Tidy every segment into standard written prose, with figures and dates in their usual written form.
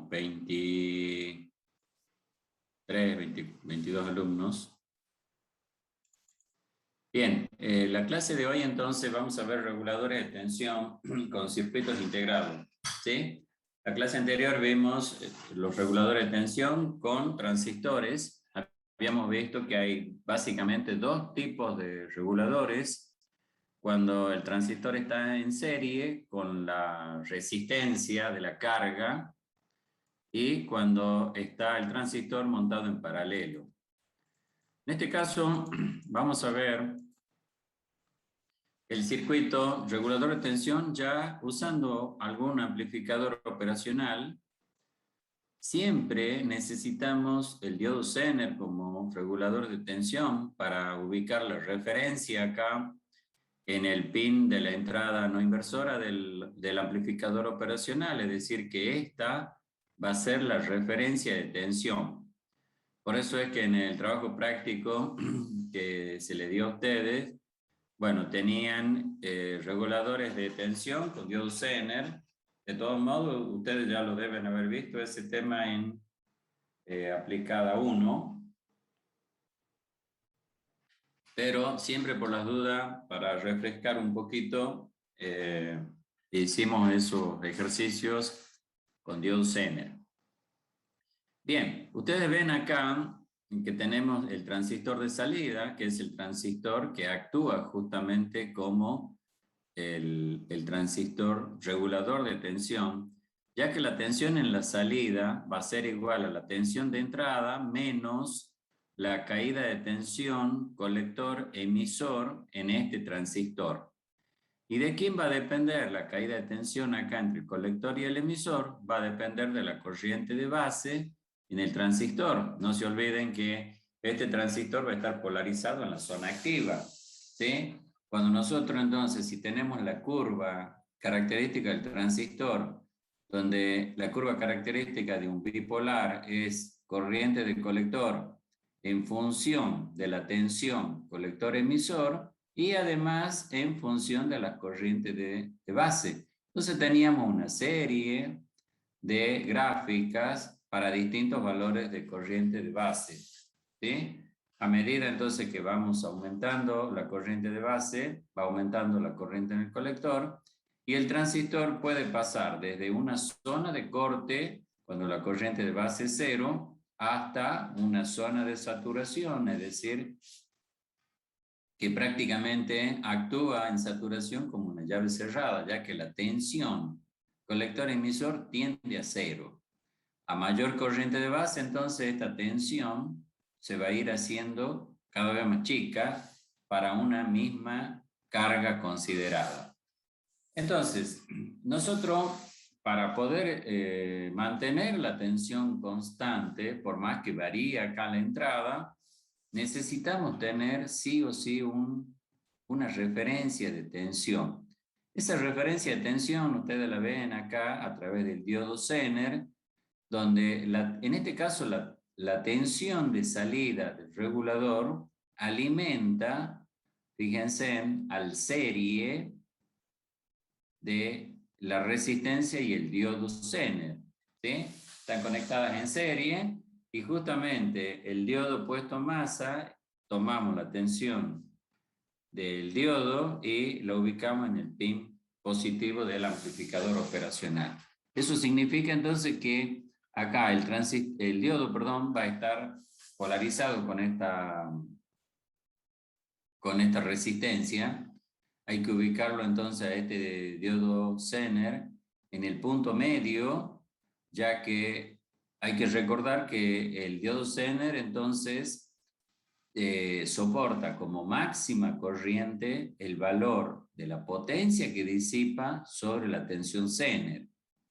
tenemos 23, 22 alumnos. Bien, la clase de hoy entonces vamos a ver reguladores de tensión con circuitos integrados, ¿sí? La clase anterior vimos los reguladores de tensión con transistores. Habíamos visto que hay básicamente dos tipos de reguladores. Cuando el transistor está en serie con la resistencia de la carga y cuando está el transistor montado en paralelo. En este caso vamos a ver el circuito regulador de tensión ya usando algún amplificador operacional. Siempre necesitamos el diodo Zener como regulador de tensión para ubicar la referencia acá en el pin de la entrada no inversora del amplificador operacional, es decir, que esta va a ser la referencia de tensión. Por eso es que en el trabajo práctico que se le dio a ustedes, bueno, tenían reguladores de tensión con diodo Zener. De todos modos, ustedes ya lo deben haber visto ese tema en aplicada 1. Pero siempre por las dudas, para refrescar un poquito, hicimos esos ejercicios con diodo Zener. Bien, ustedes ven acá que tenemos el transistor de salida, que es el transistor que actúa justamente como el transistor regulador de tensión, ya que la tensión en la salida va a ser igual a la tensión de entrada menos la caída de tensión colector-emisor en este transistor. ¿Y de quién va a depender la caída de tensión acá entre el colector y el emisor? Va a depender de la corriente de base en el transistor. No se olviden que este transistor va a estar polarizado en la zona activa, ¿sí? Cuando nosotros entonces, si tenemos la curva característica del transistor, donde la curva característica de un bipolar es corriente del colector en función de la tensión colector-emisor y además en función de la corriente de base. Entonces teníamos una serie de gráficas para distintos valores de corriente de base, ¿sí? A medida entonces que vamos aumentando la corriente de base, va aumentando la corriente en el colector y el transistor puede pasar desde una zona de corte, cuando la corriente de base es 0, hasta una zona de saturación, es decir, que prácticamente actúa en saturación como una llave cerrada, ya que la tensión colector-emisor tiende a 0. A mayor corriente de base, entonces esta tensión se va a ir haciendo cada vez más chica para una misma carga considerada. Entonces, nosotros para poder mantener la tensión constante, por más que varíe acá la entrada, necesitamos tener sí o sí una referencia de tensión. Esa referencia de tensión ustedes la ven acá a través del diodo Zener, donde en este caso la tensión de salida del regulador alimenta, fíjense, al serie de la resistencia y el diodo Zener, ¿sí? Están conectadas en serie y justamente el diodo puesto en masa, tomamos la tensión del diodo y lo ubicamos en el pin positivo del amplificador operacional. Eso significa entonces que acá el diodo, va a estar polarizado con esta resistencia. Hay que ubicarlo entonces a este diodo Zener en el punto medio, ya que hay que recordar que el diodo Zener entonces soporta como máxima corriente el valor de la potencia que disipa sobre la tensión Zener,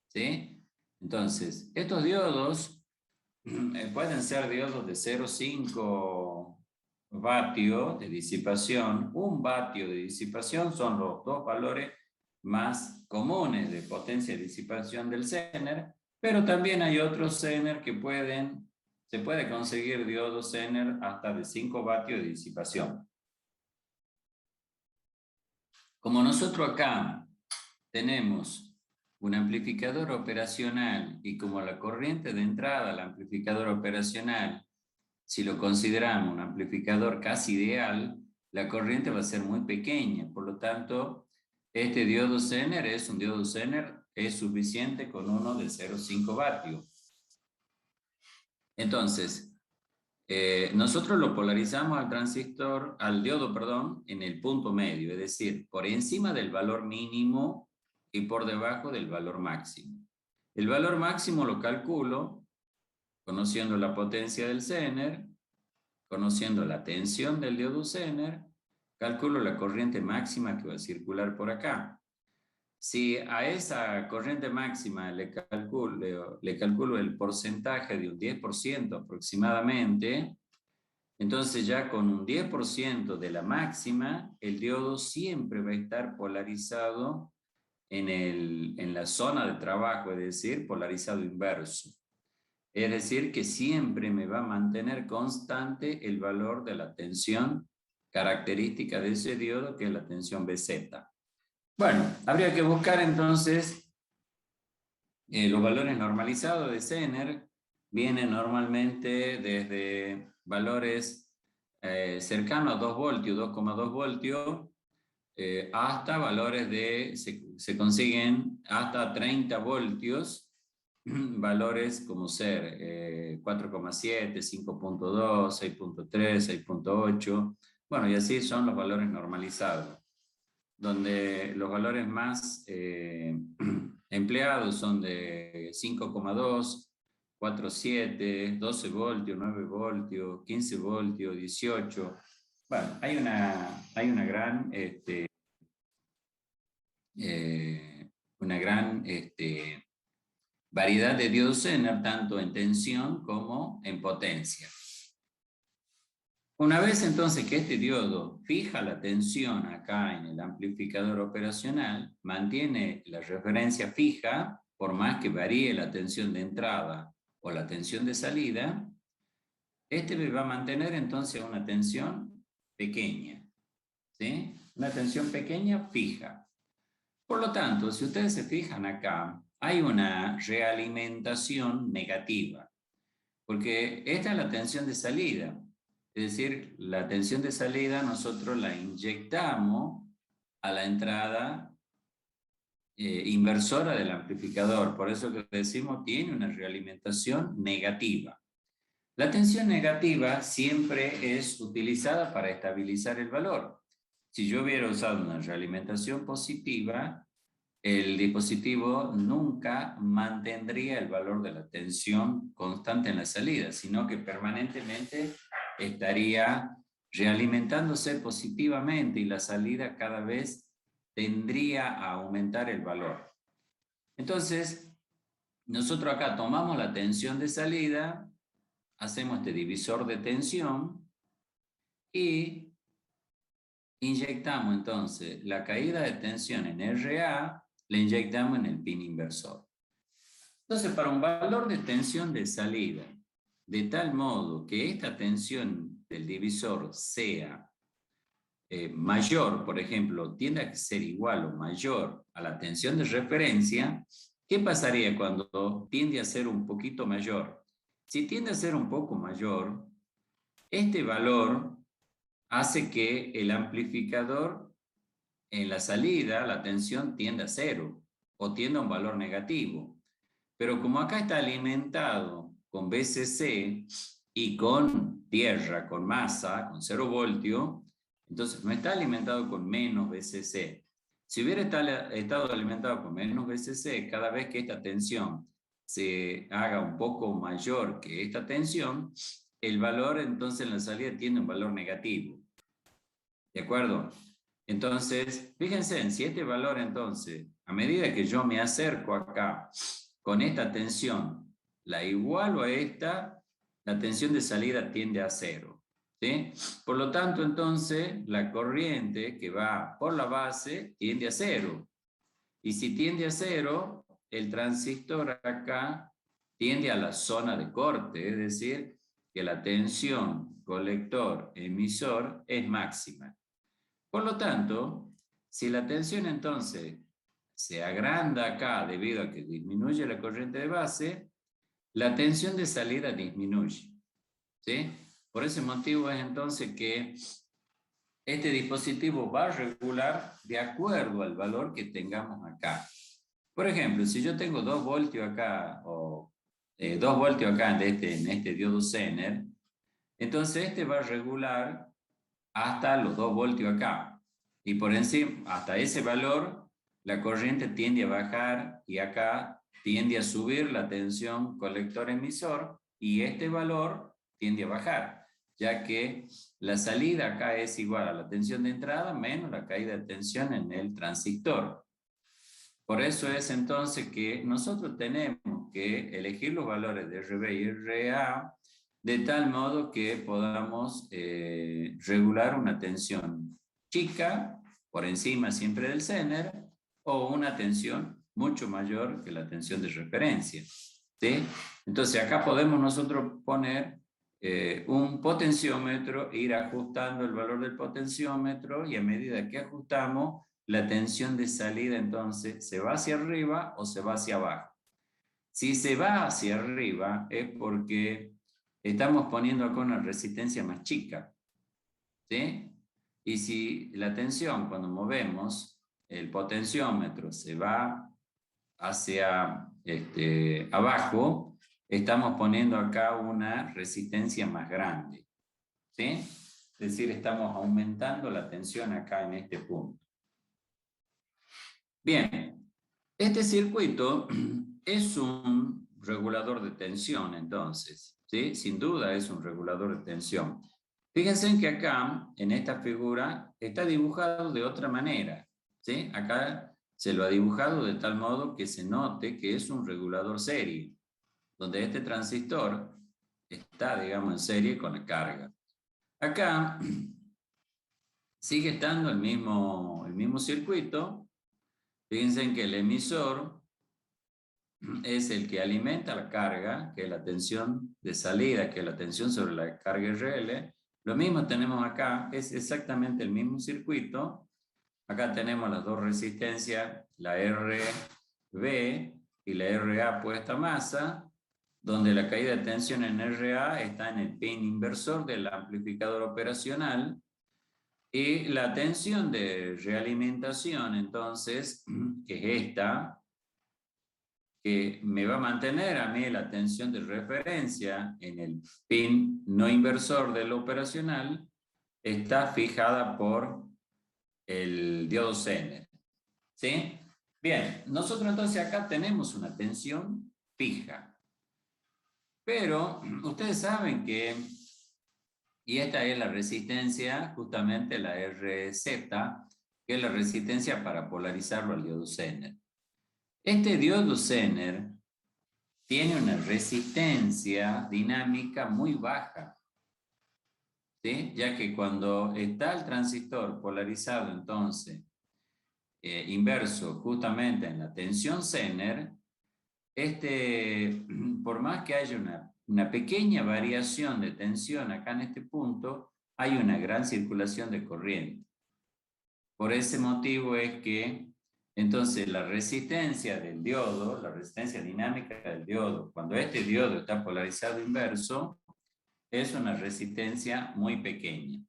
¿sí? Entonces, estos diodos pueden ser diodos de 0,5 vatio de disipación, 1 vatio de disipación son los dos valores más comunes de potencia de disipación del Zener, pero también hay otros Zener que se puede conseguir diodos Zener hasta de 5 vatios de disipación. Como nosotros acá tenemos un amplificador operacional y como la corriente de entrada al amplificador operacional, si lo consideramos un amplificador casi ideal, la corriente va a ser muy pequeña. Por lo tanto, este diodo Zener es un diodo Zener, es suficiente con uno de 0,5 vatios. Entonces, nosotros lo polarizamos al transistor, al diodo, perdón, en el punto medio, es decir, por encima del valor mínimo y por debajo del valor máximo. El valor máximo lo calculo conociendo la potencia del Zener, conociendo la tensión del diodo Zener, calculo la corriente máxima que va a circular por acá. Si a esa corriente máxima le calculo el porcentaje de un 10% aproximadamente, entonces ya con un 10% de la máxima, el diodo siempre va a estar polarizado en la zona de trabajo, es decir, polarizado inverso. Es decir, que siempre me va a mantener constante el valor de la tensión característica de ese diodo, que es la tensión BZ. Bueno, habría que buscar entonces los valores normalizados de Zener. Vienen normalmente desde valores cercanos a 2 voltios, 2,2 voltios, hasta valores se consiguen hasta 30 voltios, valores como ser 4,7, 5,2, 6,3, 6,8, bueno, y así son los valores normalizados, donde los valores más empleados son de 5,2, 4,7, 12 voltios, 9 voltios, 15 voltios, 18. Bueno, hay una gran variedad de diodos Zener, tanto en tensión como en potencia. Una vez entonces que este diodo fija la tensión acá en el amplificador operacional, mantiene la referencia fija, por más que varíe la tensión de entrada o la tensión de salida, este va a mantener entonces una tensión pequeña, ¿sí? Una tensión pequeña fija. Por lo tanto, si ustedes se fijan acá, hay una realimentación negativa, porque esta es la tensión de salida. Es decir, la tensión de salida nosotros la inyectamos a la entrada inversora del amplificador. Por eso que decimos tiene una realimentación negativa. La tensión negativa siempre es utilizada para estabilizar el valor. Si yo hubiera usado una realimentación positiva, el dispositivo nunca mantendría el valor de la tensión constante en la salida, sino que permanentemente estaría realimentándose positivamente y la salida cada vez tendría a aumentar el valor. Entonces, nosotros acá tomamos la tensión de salida, hacemos este divisor de tensión y inyectamos entonces la caída de tensión en RA, le inyectamos en el pin inversor. Entonces, para un valor de tensión de salida, de tal modo que esta tensión del divisor sea mayor, por ejemplo, tiende a ser igual o mayor a la tensión de referencia, ¿qué pasaría cuando tiende a ser un poquito mayor? Si tiende a ser un poco mayor, este valor hace que el amplificador en la salida, la tensión tiende a cero o tiende a un valor negativo. Pero como acá está alimentado con BCC y con tierra, con masa, con 0 voltio, entonces no está alimentado con menos BCC. Si hubiera estado alimentado con menos BCC, cada vez que esta tensión se haga un poco mayor que esta tensión, el valor entonces en la salida tiene un valor negativo. ¿De acuerdo? Entonces, fíjense, si este valor entonces, a medida que yo me acerco acá con esta tensión, la igualo a esta, la tensión de salida tiende a cero, ¿sí? Por lo tanto, entonces, la corriente que va por la base tiende a cero. Y si tiende a cero, el transistor acá tiende a la zona de corte, es decir, que la tensión colector-emisor es máxima. Por lo tanto, si la tensión entonces se agranda acá debido a que disminuye la corriente de base, la tensión de salida disminuye. ¿Sí? Por ese motivo es entonces que este dispositivo va a regular de acuerdo al valor que tengamos acá. Por ejemplo, si yo tengo 2 voltios acá, o 2 voltios acá en este diodo Zener, entonces este va a regular hasta los 2 voltios acá. Y por encima, hasta ese valor, la corriente tiende a bajar y acá tiende a subir la tensión colector-emisor y este valor tiende a bajar, ya que la salida acá es igual a la tensión de entrada menos la caída de tensión en el transistor. Por eso es entonces que nosotros tenemos que elegir los valores de RB y RA de tal modo que podamos regular una tensión chica, por encima siempre del Zener, o una tensión mucho mayor que la tensión de referencia. ¿Sí? Entonces acá podemos nosotros poner un potenciómetro, ir ajustando el valor del potenciómetro y a medida que ajustamos, la tensión de salida entonces se va hacia arriba o se va hacia abajo. Si se va hacia arriba es porque estamos poniendo acá una resistencia más chica, ¿sí? Y si la tensión cuando movemos el potenciómetro se va hacia abajo, estamos poniendo acá una resistencia más grande, ¿sí? Es decir, estamos aumentando la tensión acá en este punto. Bien, este circuito es un regulador de tensión, entonces, ¿sí? Sin duda es un regulador de tensión. Fíjense en que acá, en esta figura, está dibujado de otra manera, ¿sí? Acá se lo ha dibujado de tal modo que se note que es un regulador serie, donde este transistor está, digamos, en serie con la carga. Acá sigue estando el mismo circuito. Fíjense en que el emisor es el que alimenta la carga, que es la tensión de salida, que es la tensión sobre la carga RL. Lo mismo tenemos acá, es exactamente el mismo circuito. Acá tenemos las dos resistencias, la RB y la RA puesta a masa, donde la caída de tensión en RA está en el pin inversor del amplificador operacional y la tensión de realimentación, entonces, que es esta, que me va a mantener a mí la tensión de referencia en el pin no inversor del operacional, está fijada por el diodo Zener. ¿Sí? Bien, nosotros entonces acá tenemos una tensión fija. Pero ustedes saben que, y esta es la resistencia, justamente la RZ, que es la resistencia para polarizarlo al diodo Zener. Este diodo Zener tiene una resistencia dinámica muy baja, ¿sí? Ya que cuando está el transistor polarizado entonces inverso justamente en la tensión Zener, por más que haya una pequeña variación de tensión acá en este punto, hay una gran circulación de corriente. Por ese motivo es que entonces la resistencia del diodo, la resistencia dinámica del diodo, cuando este diodo está polarizado inverso, es una resistencia muy pequeña.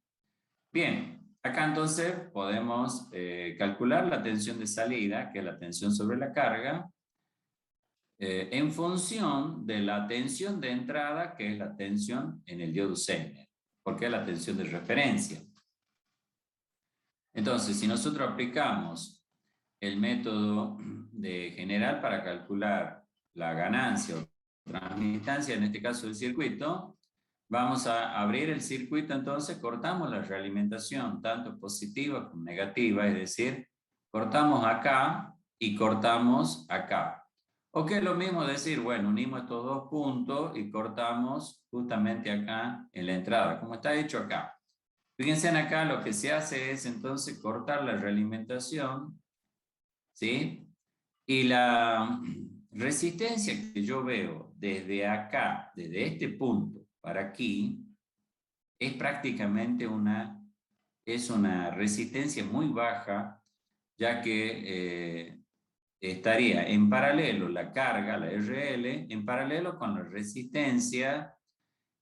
Bien, acá entonces podemos calcular la tensión de salida, que es la tensión sobre la carga, en función de la tensión de entrada, que es la tensión en el diodo Zener, porque es la tensión de referencia. Entonces, si nosotros aplicamos el método de general para calcular la ganancia o transmitancia, en este caso del circuito, vamos a abrir el circuito, entonces cortamos la realimentación, tanto positiva como negativa, es decir, cortamos acá y cortamos acá. O que es lo mismo decir, bueno, unimos estos dos puntos y cortamos justamente acá en la entrada, como está hecho acá. Fíjense en acá, lo que se hace es entonces cortar la realimentación, ¿sí? Y la resistencia que yo veo desde acá, desde este punto para aquí, es prácticamente una resistencia muy baja, ya que estaría en paralelo la carga, la RL, en paralelo con la resistencia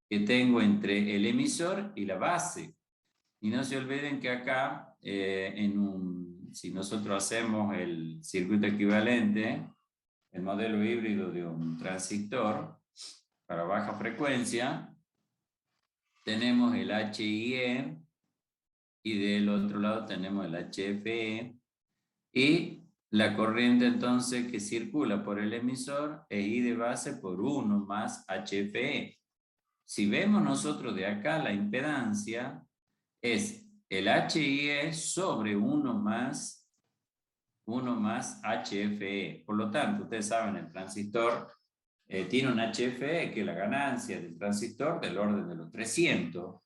que tengo entre el emisor y la base. Y no se olviden que acá, si nosotros hacemos el circuito equivalente, el modelo híbrido de un transistor para baja frecuencia, tenemos el HIE y del otro lado tenemos el HFE, y la corriente entonces que circula por el emisor es I de base por 1 más HFE. Si vemos nosotros de acá la impedancia es el HIE sobre 1 más HFE. Por lo tanto, ustedes saben, el transistor tiene un HFE que es la ganancia del transistor del orden de los 300.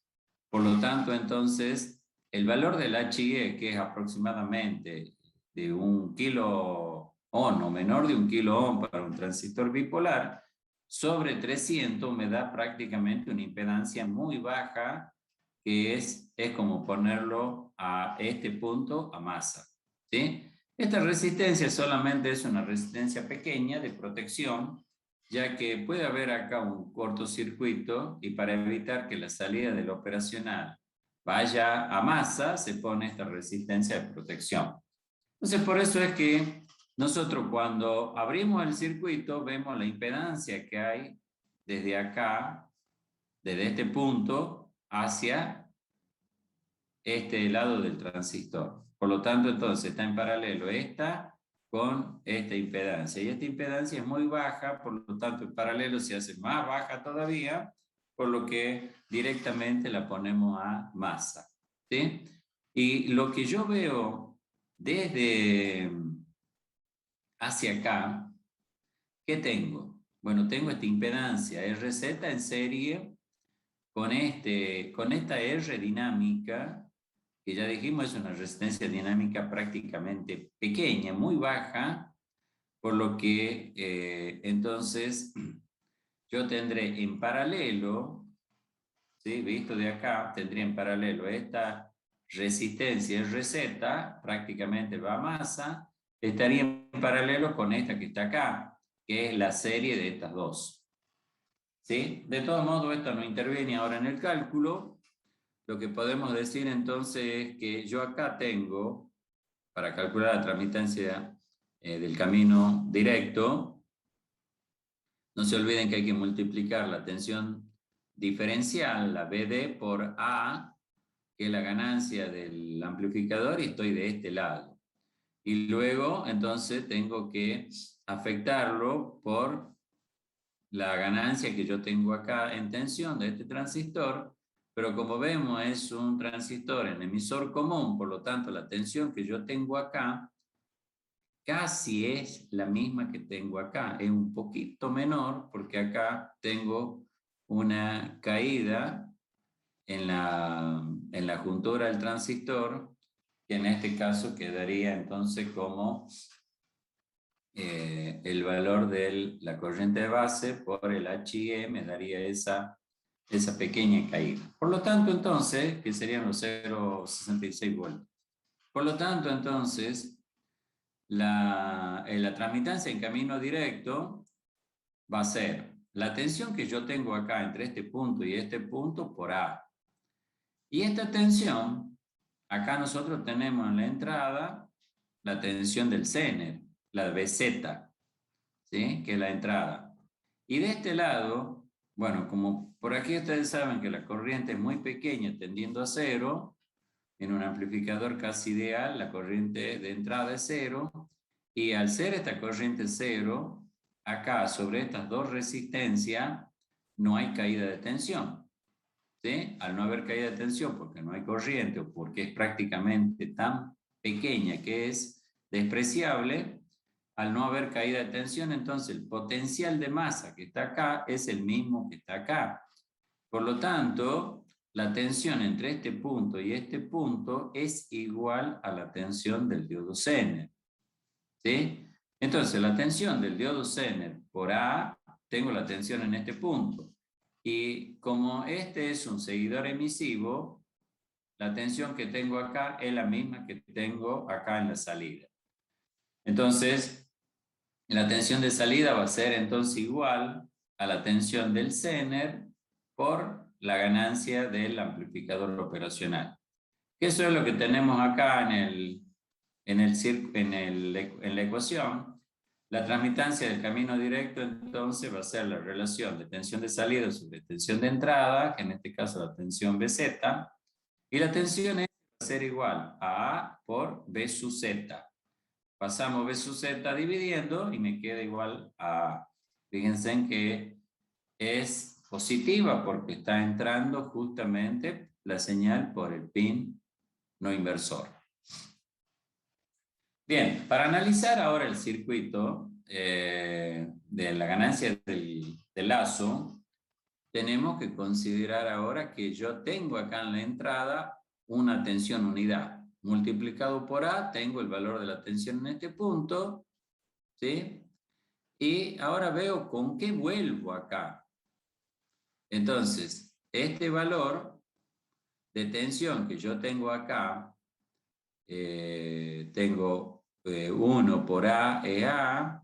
Por lo tanto, entonces, el valor del HIE, que es aproximadamente de 1 kilo ohm o menor de 1 kilo ohm para un transistor bipolar, sobre 300 me da prácticamente una impedancia muy baja, que es como ponerlo a este punto a masa, ¿sí? Esta resistencia solamente es una resistencia pequeña de protección, ya que puede haber acá un cortocircuito y para evitar que la salida del operacional vaya a masa, se pone esta resistencia de protección. Entonces, por eso es que nosotros cuando abrimos el circuito vemos la impedancia que hay desde acá, desde este punto, hacia este lado del transistor. Por lo tanto, entonces está en paralelo esta con esta impedancia. Y esta impedancia es muy baja, por lo tanto, en paralelo se hace más baja todavía, por lo que directamente la ponemos a masa, ¿sí? Y lo que yo veo desde hacia acá, ¿qué tengo? Bueno, tengo esta impedancia RZ en serie con esta R dinámica, que ya dijimos es una resistencia dinámica prácticamente pequeña, muy baja, por lo que entonces yo tendré en paralelo, ¿sí? Visto de acá, tendría en paralelo esta resistencia RZ, prácticamente va a masa, estaría en paralelo con esta que está acá, que es la serie de estas dos, ¿sí? De todos modos, esto no interviene ahora en el cálculo. Lo que podemos decir entonces es que yo acá tengo, para calcular la transmitancia del camino directo, no se olviden que hay que multiplicar la tensión diferencial, la BD, por A, que es la ganancia del amplificador, y estoy de este lado. Y luego, entonces, tengo que afectarlo por la ganancia que yo tengo acá en tensión de este transistor, pero como vemos es un transistor en emisor común, por lo tanto la tensión que yo tengo acá casi es la misma que tengo acá, es un poquito menor porque acá tengo una caída en la juntura del transistor, que en este caso quedaría entonces como el valor de la corriente de base por el HIE me daría esa pequeña caída. Por lo tanto, entonces, que serían los 0,66 voltios. Por lo tanto, entonces, la transmitancia en camino directo va a ser la tensión que yo tengo acá entre este punto y este punto por A. Y esta tensión, acá nosotros tenemos en la entrada la tensión del Zener, la BZ, ¿sí? Que es la entrada. Y de este lado, bueno, como por aquí ustedes saben que la corriente es muy pequeña, tendiendo a cero, en un amplificador casi ideal, la corriente de entrada es cero, y al ser esta corriente cero, acá sobre estas dos resistencias, no hay caída de tensión, ¿sí? Al no haber caída de tensión, porque no hay corriente o porque es prácticamente tan pequeña que es despreciable, al no haber caída de tensión, entonces el potencial de masa que está acá es el mismo que está acá. Por lo tanto, la tensión entre este punto y este punto es igual a la tensión del diodo Zener, ¿sí? Entonces, la tensión del diodo Zener por A, tengo la tensión en este punto. Y como este es un seguidor emisivo, la tensión que tengo acá es la misma que tengo acá en la salida. Entonces, La tensión de salida va a ser entonces igual a la tensión del Zener por la ganancia del amplificador operacional. Eso es lo que tenemos acá en la ecuación. La transmitancia del camino directo entonces va a ser la relación de tensión de salida sobre tensión de entrada, que en este caso la tensión BZ, y la tensión va a ser igual a A por B sub Z. Pasamos B sub Z dividiendo y me queda igual a A. Fíjense en que es positiva porque está entrando justamente la señal por el pin no inversor. Bien, para analizar ahora el circuito de la ganancia del lazo, tenemos que considerar ahora que yo tengo acá en la entrada una tensión unidad. Multiplicado por A, tengo el valor de la tensión en este punto, ¿sí? Y ahora veo con qué vuelvo acá. Entonces, este valor de tensión que yo tengo acá, tengo 1 por A es A,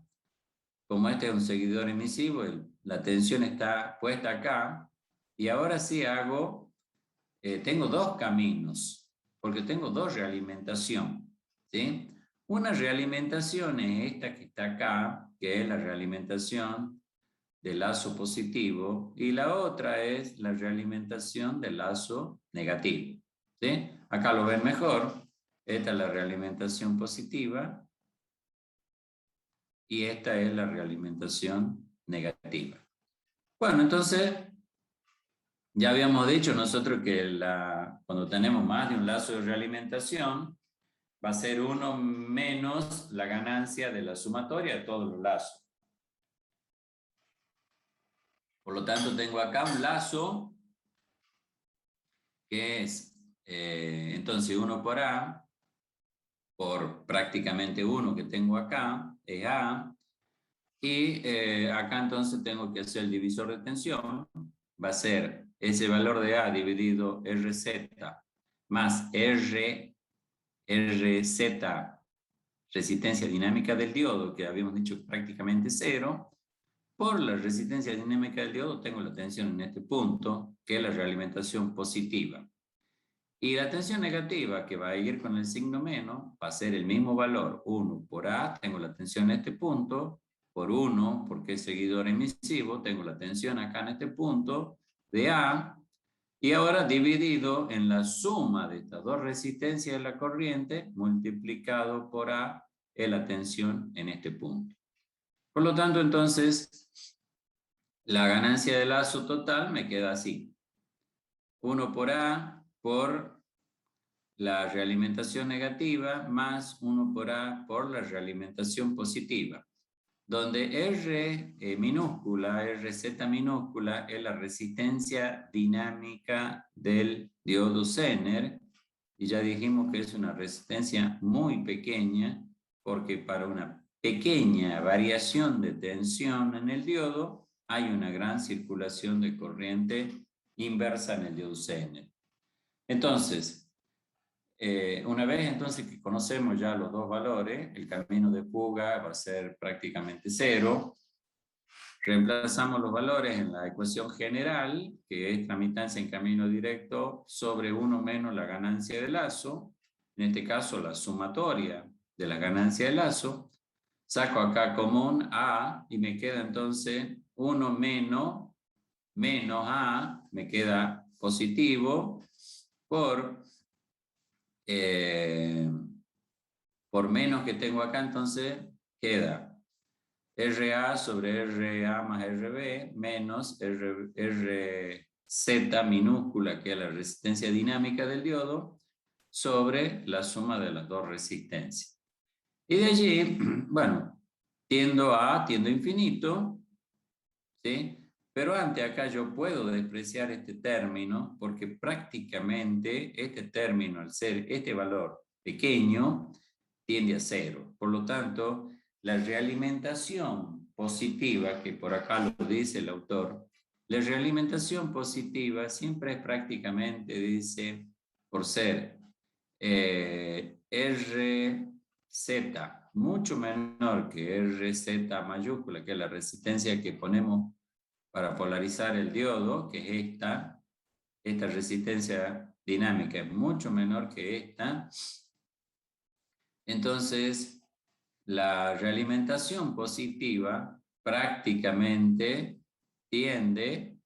como este es un seguidor emisivo, la tensión está puesta acá, y ahora sí hago, tengo dos caminos, porque tengo dos realimentación, ¿sí? Una realimentación es esta que está acá, que es la realimentación del lazo positivo, y la otra es la realimentación del lazo negativo, ¿sí? Acá lo ven mejor, esta es la realimentación positiva, y esta es la realimentación negativa. Bueno, entonces, ya habíamos dicho nosotros que cuando tenemos más de un lazo de realimentación, va a ser 1 menos la ganancia de la sumatoria de todos los lazos. Por lo tanto, tengo acá un lazo que es, entonces, 1 por A, por prácticamente 1 que tengo acá, es A, y acá entonces tengo que hacer el divisor de tensión, va a ser ese valor de A dividido RZ más RZ, resistencia dinámica del diodo, que habíamos dicho prácticamente 0, por la resistencia dinámica del diodo tengo la tensión en este punto, que es la realimentación positiva. Y la tensión negativa, que va a ir con el signo menos, va a ser el mismo valor, 1 por A, tengo la tensión en este punto, por 1, porque es seguidor emisivo, tengo la tensión acá en este punto, de A, y ahora dividido en la suma de estas dos resistencias de la corriente, multiplicado por A, es la tensión en este punto. Por lo tanto, entonces, la ganancia de lazo total me queda así. 1 por A por la realimentación negativa más 1 por A por la realimentación positiva, donde R minúscula, RZ minúscula, es la resistencia dinámica del diodo Zener, y ya dijimos que es una resistencia muy pequeña, porque para una pequeña variación de tensión en el diodo, hay una gran circulación de corriente inversa en el diodo Zener. Entonces, una vez entonces que conocemos ya los dos valores, el camino de fuga va a ser prácticamente 0. Reemplazamos los valores en la ecuación general, que es tramitancia en camino directo sobre 1 menos la ganancia de lazo, en este caso la sumatoria de la ganancia de lazo. Saco acá común A y me queda entonces 1 menos A, me queda positivo, por menos que tengo acá, entonces queda RA sobre RA más RB menos RZ minúscula, que es la resistencia dinámica del diodo, sobre la suma de las dos resistencias. Y de allí, bueno, tiendo a infinito, ¿sí? Pero antes acá yo puedo despreciar este término porque prácticamente este término, al ser este valor pequeño, tiende a 0. Por lo tanto, la realimentación positiva, que por acá lo dice el autor, la realimentación positiva siempre es prácticamente, dice, por ser RZ mucho menor que RZ mayúscula, que es la resistencia que ponemos para polarizar el diodo, que es esta resistencia dinámica es mucho menor que esta, entonces la realimentación positiva prácticamente tiende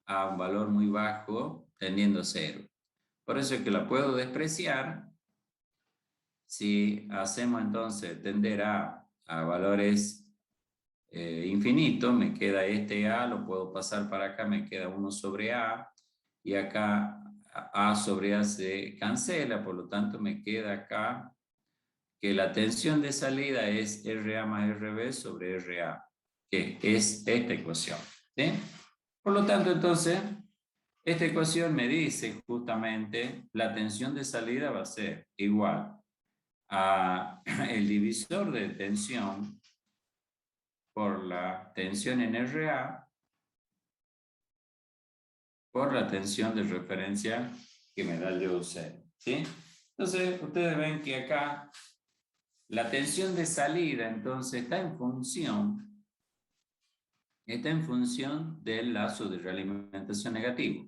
a un valor muy bajo, tendiendo a cero. Por eso es que la puedo despreciar. Si hacemos entonces tender a valores infinitos, me queda este A, lo puedo pasar para acá, me queda 1 sobre A, y acá A sobre A se cancela, por lo tanto me queda acá que la tensión de salida es RA más RB sobre RA, que es esta ecuación, ¿sí? Por lo tanto, entonces, esta ecuación me dice justamente la tensión de salida va a ser igual a el divisor de tensión por la tensión en RA por la tensión de referencia que me da el diodo cero, ¿sí? Entonces, ustedes ven que acá la tensión de salida, entonces, está en función del lazo de realimentación negativo.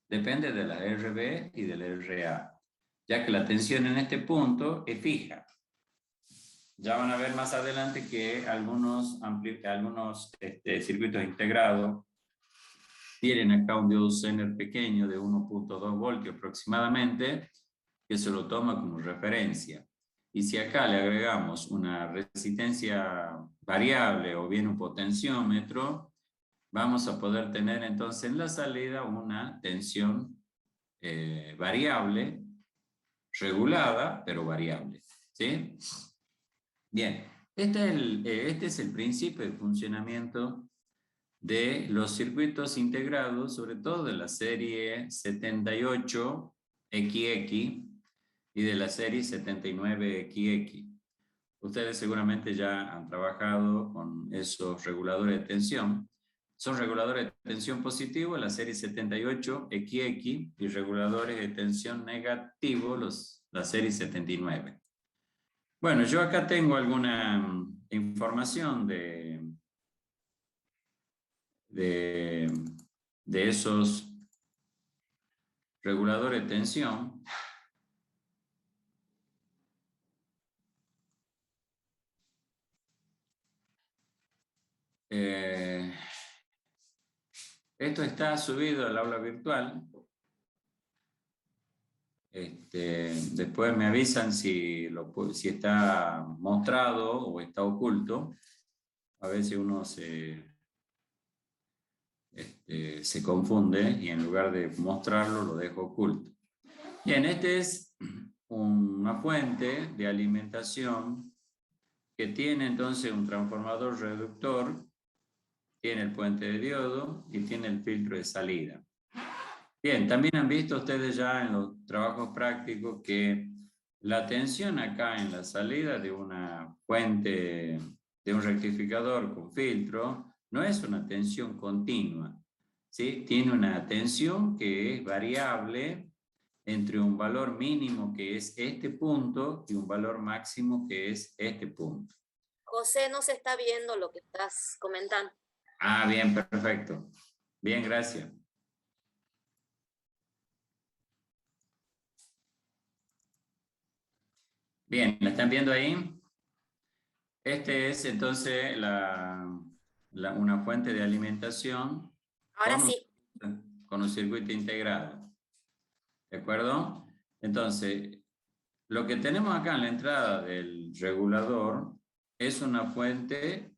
Depende de la RB y de la RA, ya que la tensión en este punto es fija. Ya van a ver más adelante que algunos circuitos integrados tienen acá un diodo Zener pequeño de 1.2 voltios aproximadamente, que se lo toma como referencia. Y si acá le agregamos una resistencia variable o bien un potenciómetro, vamos a poder tener entonces en la salida una tensión variable, regulada, pero variable, ¿sí? Bien, este es el principio de funcionamiento de los circuitos integrados, sobre todo de la serie 78XX y de la serie 79XX. Ustedes seguramente ya han trabajado con esos reguladores de tensión. Son reguladores de tensión positivo, la serie 78XX, y reguladores de tensión negativo, la serie 79. Bueno, yo acá tengo alguna información de esos reguladores de tensión. Esto está subido al aula virtual. Después me avisan si está mostrado o está oculto. A veces uno se confunde y en lugar de mostrarlo lo dejo oculto. Bien, este es una fuente de alimentación que tiene entonces un transformador reductor, tiene el puente de diodo y tiene el filtro de salida. Bien, también han visto ustedes ya en los trabajos prácticos que la tensión acá en la salida de una fuente, de un rectificador con filtro, no es una tensión continua, ¿sí? Tiene una tensión que es variable entre un valor mínimo que es este punto y un valor máximo que es este punto. José, no se está viendo lo que estás comentando. Ah, bien, perfecto. Bien, gracias. Bien, ¿la están viendo ahí? Este es entonces una fuente de alimentación Ahora sí. con un circuito integrado. ¿De acuerdo? Entonces, lo que tenemos acá en la entrada del regulador es una fuente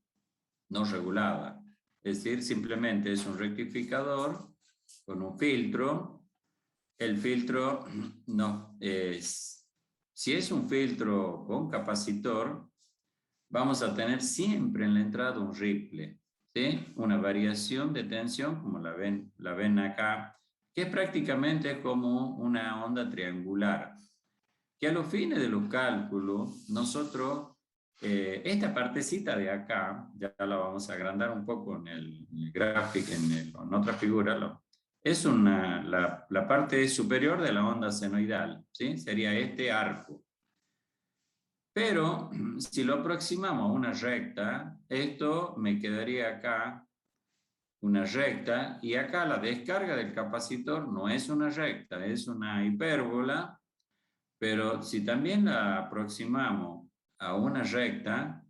no regulada. Es decir, simplemente es un rectificador con un filtro. El filtro no es... Si es un filtro con capacitor, vamos a tener siempre en la entrada un ripple, ¿sí? Una variación de tensión, como la ven acá, que prácticamente como una onda triangular, que a los fines de los cálculos, nosotros, esta partecita de acá, ya la vamos a agrandar un poco en el gráfico, en otra figura, es la parte superior de la onda senoidal, ¿sí? Sería este arco. Pero si lo aproximamos a una recta, esto me quedaría acá una recta, y acá la descarga del capacitor no es una recta, es una hipérbola, pero si también la aproximamos a una recta,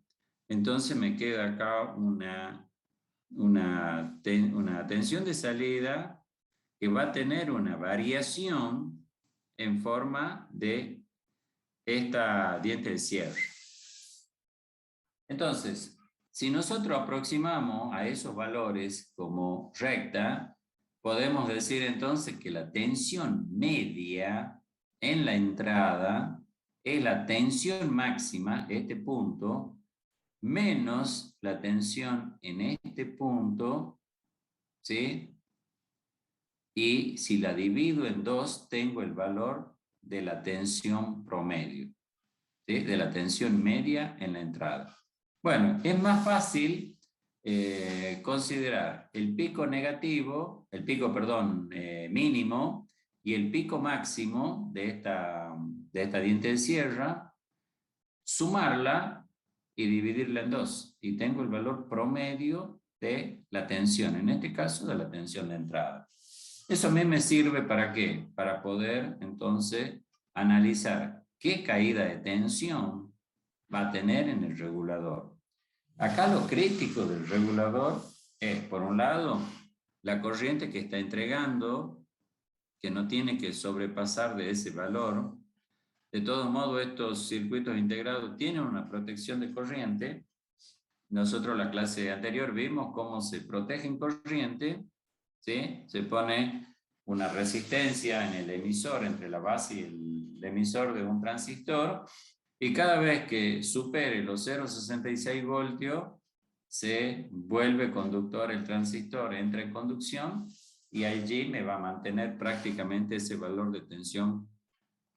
entonces me queda acá una tensión de salida que va a tener una variación en forma de esta diente de cierre. Entonces, si nosotros aproximamos a esos valores como recta, podemos decir entonces que la tensión media en la entrada es la tensión máxima, este punto, menos la tensión en este punto, ¿sí? Y si la divido en 2, tengo el valor de la tensión promedio, ¿sí? De la tensión media en la entrada. Bueno, es más fácil considerar el pico negativo, el pico, perdón, mínimo y el pico máximo de esta diente de sierra, sumarla y dividirla en 2. Y tengo el valor promedio de la tensión, en este caso de la tensión de entrada. Eso a mí me sirve ¿para qué? Para poder entonces analizar qué caída de tensión va a tener en el regulador. Acá lo crítico del regulador es, por un lado, la corriente que está entregando, que no tiene que sobrepasar de ese valor. De todos modos, estos circuitos integrados tienen una protección de corriente. Nosotros en la clase anterior vimos cómo se protege en corriente, ¿sí? Se pone una resistencia en el emisor, entre la base y el emisor de un transistor, y cada vez que supere los 0,66 voltios, se vuelve conductor el transistor, entra en conducción, y allí me va a mantener prácticamente ese valor de tensión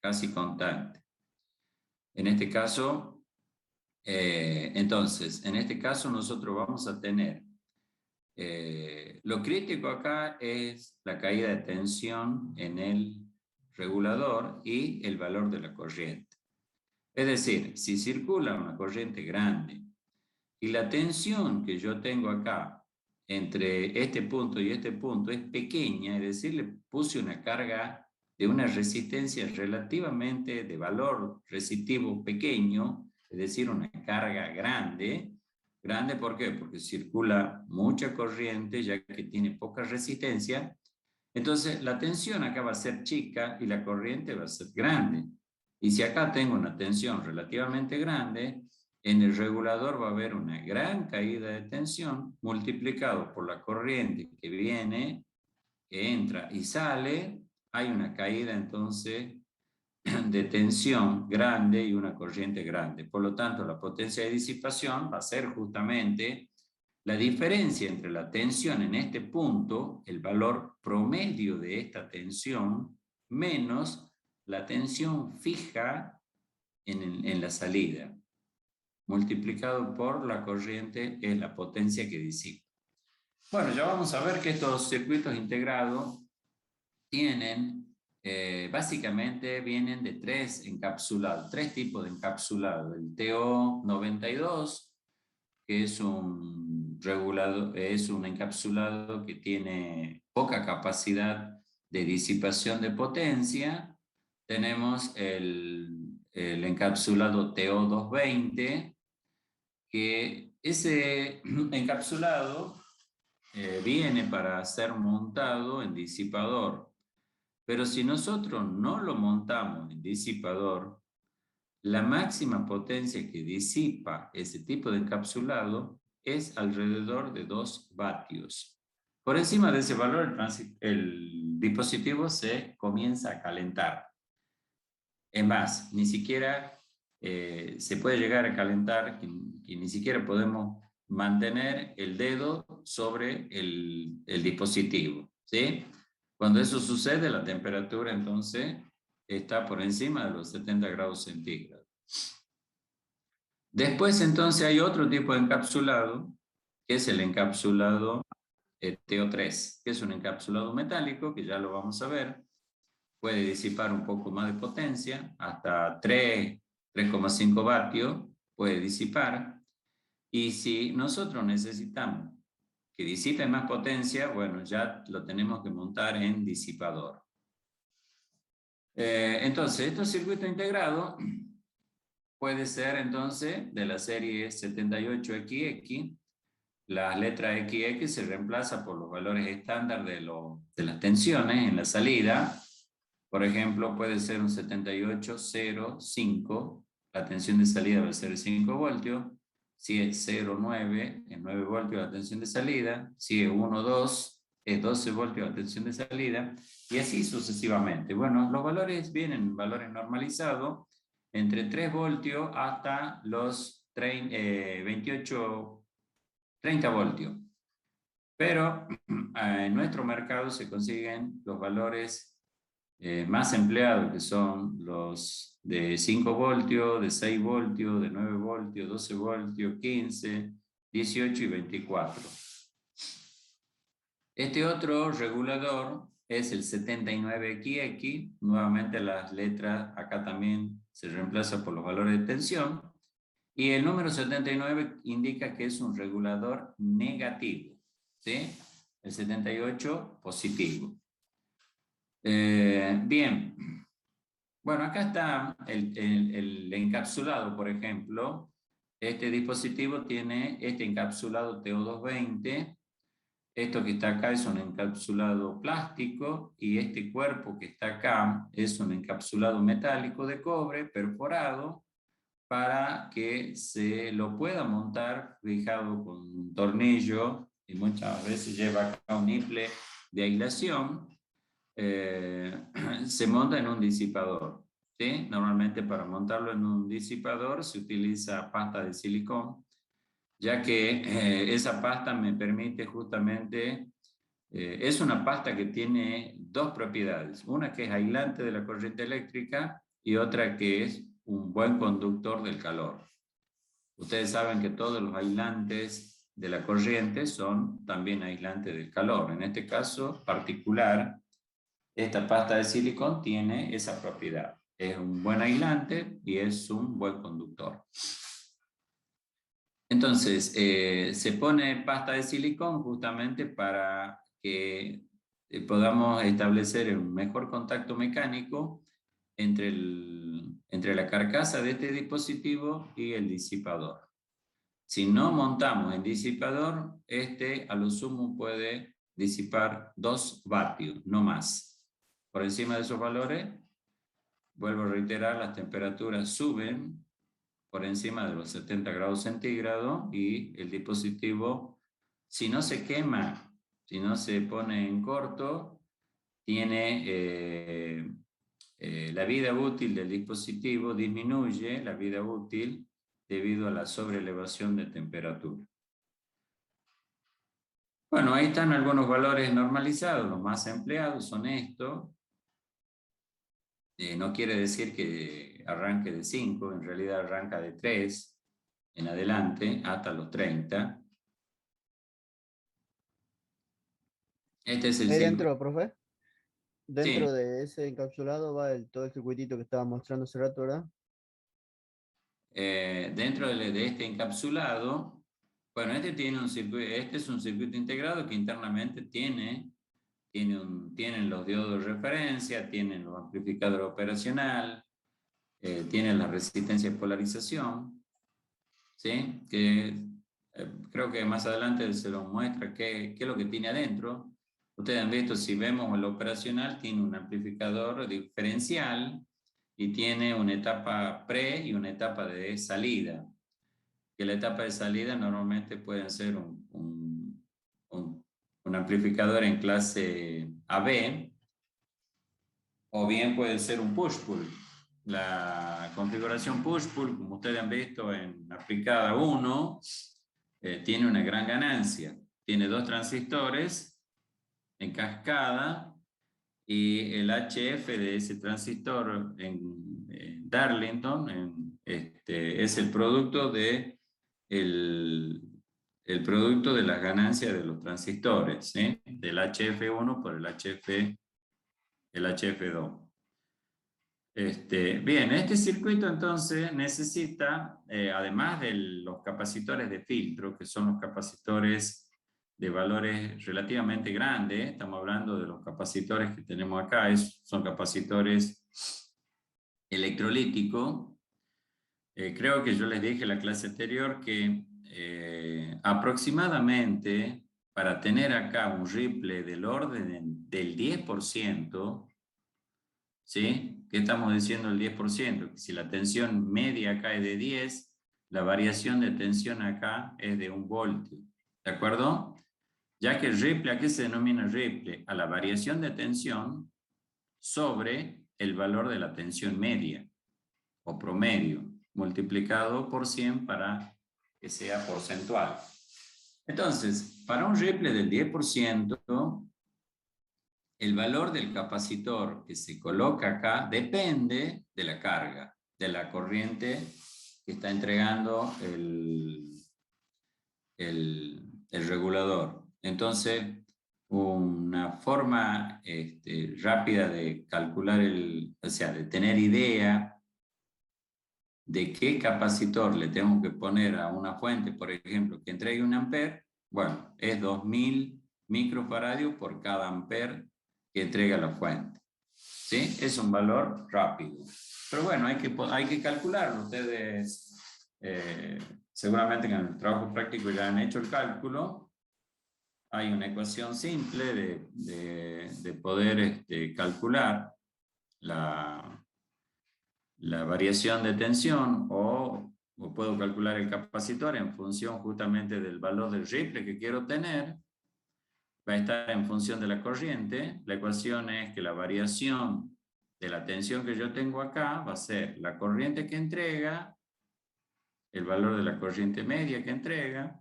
casi constante. En este caso, entonces, en este caso nosotros vamos a tener, lo crítico acá es la caída de tensión en el regulador y el valor de la corriente. Es decir, si circula una corriente grande y la tensión que yo tengo acá entre este punto y este punto es pequeña, es decir, le puse una carga de una resistencia relativamente de valor resistivo pequeño, es decir, una carga grande. ¿Grande por qué? Porque circula mucha corriente ya que tiene poca resistencia. Entonces la tensión acá va a ser chica y la corriente va a ser grande. Y si acá tengo una tensión relativamente grande, en el regulador va a haber una gran caída de tensión multiplicado por la corriente que viene, que entra y sale. Hay una caída entonces de tensión grande y una corriente grande. Por lo tanto, la potencia de disipación va a ser justamente la diferencia entre la tensión en este punto, el valor promedio de esta tensión, menos la tensión fija en la salida, multiplicado por la corriente, es la potencia que disipa. Bueno, ya vamos a ver que estos circuitos integrados tienen, básicamente vienen de tres encapsulados, tres tipos de encapsulado. El TO92, que es un regulador, es un encapsulado que tiene poca capacidad de disipación de potencia. Tenemos el encapsulado TO220, que ese encapsulado viene para ser montado en disipador. Pero si nosotros no lo montamos en disipador, la máxima potencia que disipa ese tipo de encapsulado es alrededor de 2 vatios. Por encima de ese valor, el dispositivo se comienza a calentar. Es más, ni siquiera se puede llegar a calentar y ni siquiera podemos mantener el dedo sobre el dispositivo, ¿sí? Cuando eso sucede, la temperatura entonces está por encima de los 70 grados centígrados. Después entonces hay otro tipo de encapsulado, que es el encapsulado TO3, que es un encapsulado metálico, que ya lo vamos a ver, puede disipar un poco más de potencia, hasta 3 3,5 vatios, puede disipar. Y si nosotros necesitamos que disipe más potencia, bueno, ya lo tenemos que montar en disipador. Entonces, estos circuitos integrados puede ser entonces de la serie 78XX. Las letras XX se reemplaza por los valores estándar de las tensiones en la salida. Por ejemplo, puede ser un 7805, la tensión de salida va a ser 5 voltios. Si es 0,9, es 9 voltios la tensión de salida. Si es 1,2, es 12 voltios la tensión de salida. Y así sucesivamente. Bueno, los valores vienen en valores normalizados, entre 3 voltios hasta los 30 voltios. Pero en nuestro mercado se consiguen los valores más empleados, que son los de 5 voltios, de 6 voltios, de 9 voltios, 12 voltios, 15, 18 y 24. Este otro regulador es el 79XX. Nuevamente las letras acá también se reemplazan por los valores de tensión. Y el número 79 indica que es un regulador negativo, ¿sí? El 78 positivo. Bien. Bueno, acá está el encapsulado, por ejemplo. Este dispositivo tiene este encapsulado TO220. Esto que está acá es un encapsulado plástico y este cuerpo que está acá es un encapsulado metálico de cobre perforado para que se lo pueda montar fijado con un tornillo y muchas veces lleva acá un niple de aislación. Se monta en un disipador, ¿sí? Normalmente para montarlo en un disipador se utiliza pasta de silicón, ya que esa pasta me permite justamente, es una pasta que tiene dos propiedades, una que es aislante de la corriente eléctrica y otra que es un buen conductor del calor. Ustedes saben que todos los aislantes de la corriente son también aislantes del calor. En este caso particular, esta pasta de silicón tiene esa propiedad. Es un buen aislante y es un buen conductor. Entonces, se pone pasta de silicón justamente para que podamos establecer un mejor contacto mecánico entre la carcasa de este dispositivo y el disipador. Si no montamos el disipador, este a lo sumo puede disipar 2 vatios, no más. Por encima de esos valores, vuelvo a reiterar, las temperaturas suben por encima de los 70 grados centígrados y el dispositivo, si no se quema, si no se pone en corto, tiene la vida útil del dispositivo, disminuye la vida útil debido a la sobreelevación de temperatura. Bueno, ahí están algunos valores normalizados, los más empleados son estos. No quiere decir que arranque de 5, en realidad arranca de 3 en adelante hasta los 30. Este es el Ahí circuito. dentro, profe, Sí, dentro de ese encapsulado va todo el circuitito que estaba mostrando hace rato, ¿verdad? dentro de este encapsulado, bueno, este es un circuito integrado que internamente tienen los diodos de referencia, tienen los amplificadores operacional, tienen la resistencia de polarización, ¿sí? Que creo que más adelante se los muestra qué es lo que tiene adentro. Ustedes han visto, si vemos el operacional, tiene un amplificador diferencial y tiene una etapa pre y una etapa de salida. Que la etapa de salida normalmente puede ser un amplificador en clase AB o bien puede ser un push-pull. La configuración push-pull, como ustedes han visto en aplicada 1, tiene una gran ganancia. Tiene 2 transistores en cascada y el HF de ese transistor en Darlington es el producto el producto de las ganancias de los transistores, ¿sí? Del HF1 por el HF2. Bien, este circuito entonces necesita, además de los capacitores de filtro, que son los capacitores de valores relativamente grandes, estamos hablando de los capacitores que tenemos acá, son capacitores electrolíticos. Creo que yo les dije en la clase anterior que aproximadamente para tener acá un ripple del orden del 10%, ¿sí? ¿Qué estamos diciendo el 10%? Que si la tensión media acá es de 10, la variación de tensión acá es de 1 voltio. ¿De acuerdo? Ya que el ripple, ¿a qué se denomina ripple? A la variación de tensión sobre el valor de la tensión media o promedio, multiplicado por 100 para que sea porcentual. Entonces, para un ripple del 10%, el valor del capacitor que se coloca acá depende de la carga, de la corriente que está entregando el regulador. Entonces, una forma rápida de calcular, o sea, de tener idea de qué capacitor le tengo que poner a una fuente, por ejemplo, que entregue 1 ampere, bueno, es 2000 microfaradios por cada ampere que entrega la fuente. ¿Sí? Es un valor rápido. Pero bueno, hay que calcularlo. Ustedes seguramente en el trabajo práctico ya han hecho el cálculo. Hay una ecuación simple de poder calcular la variación de tensión o puedo calcular el capacitor en función justamente del valor del ripple que quiero tener. Va a estar en función de la corriente. La ecuación es que la variación de la tensión que yo tengo acá va a ser la corriente que entrega, el valor de la corriente media que entrega,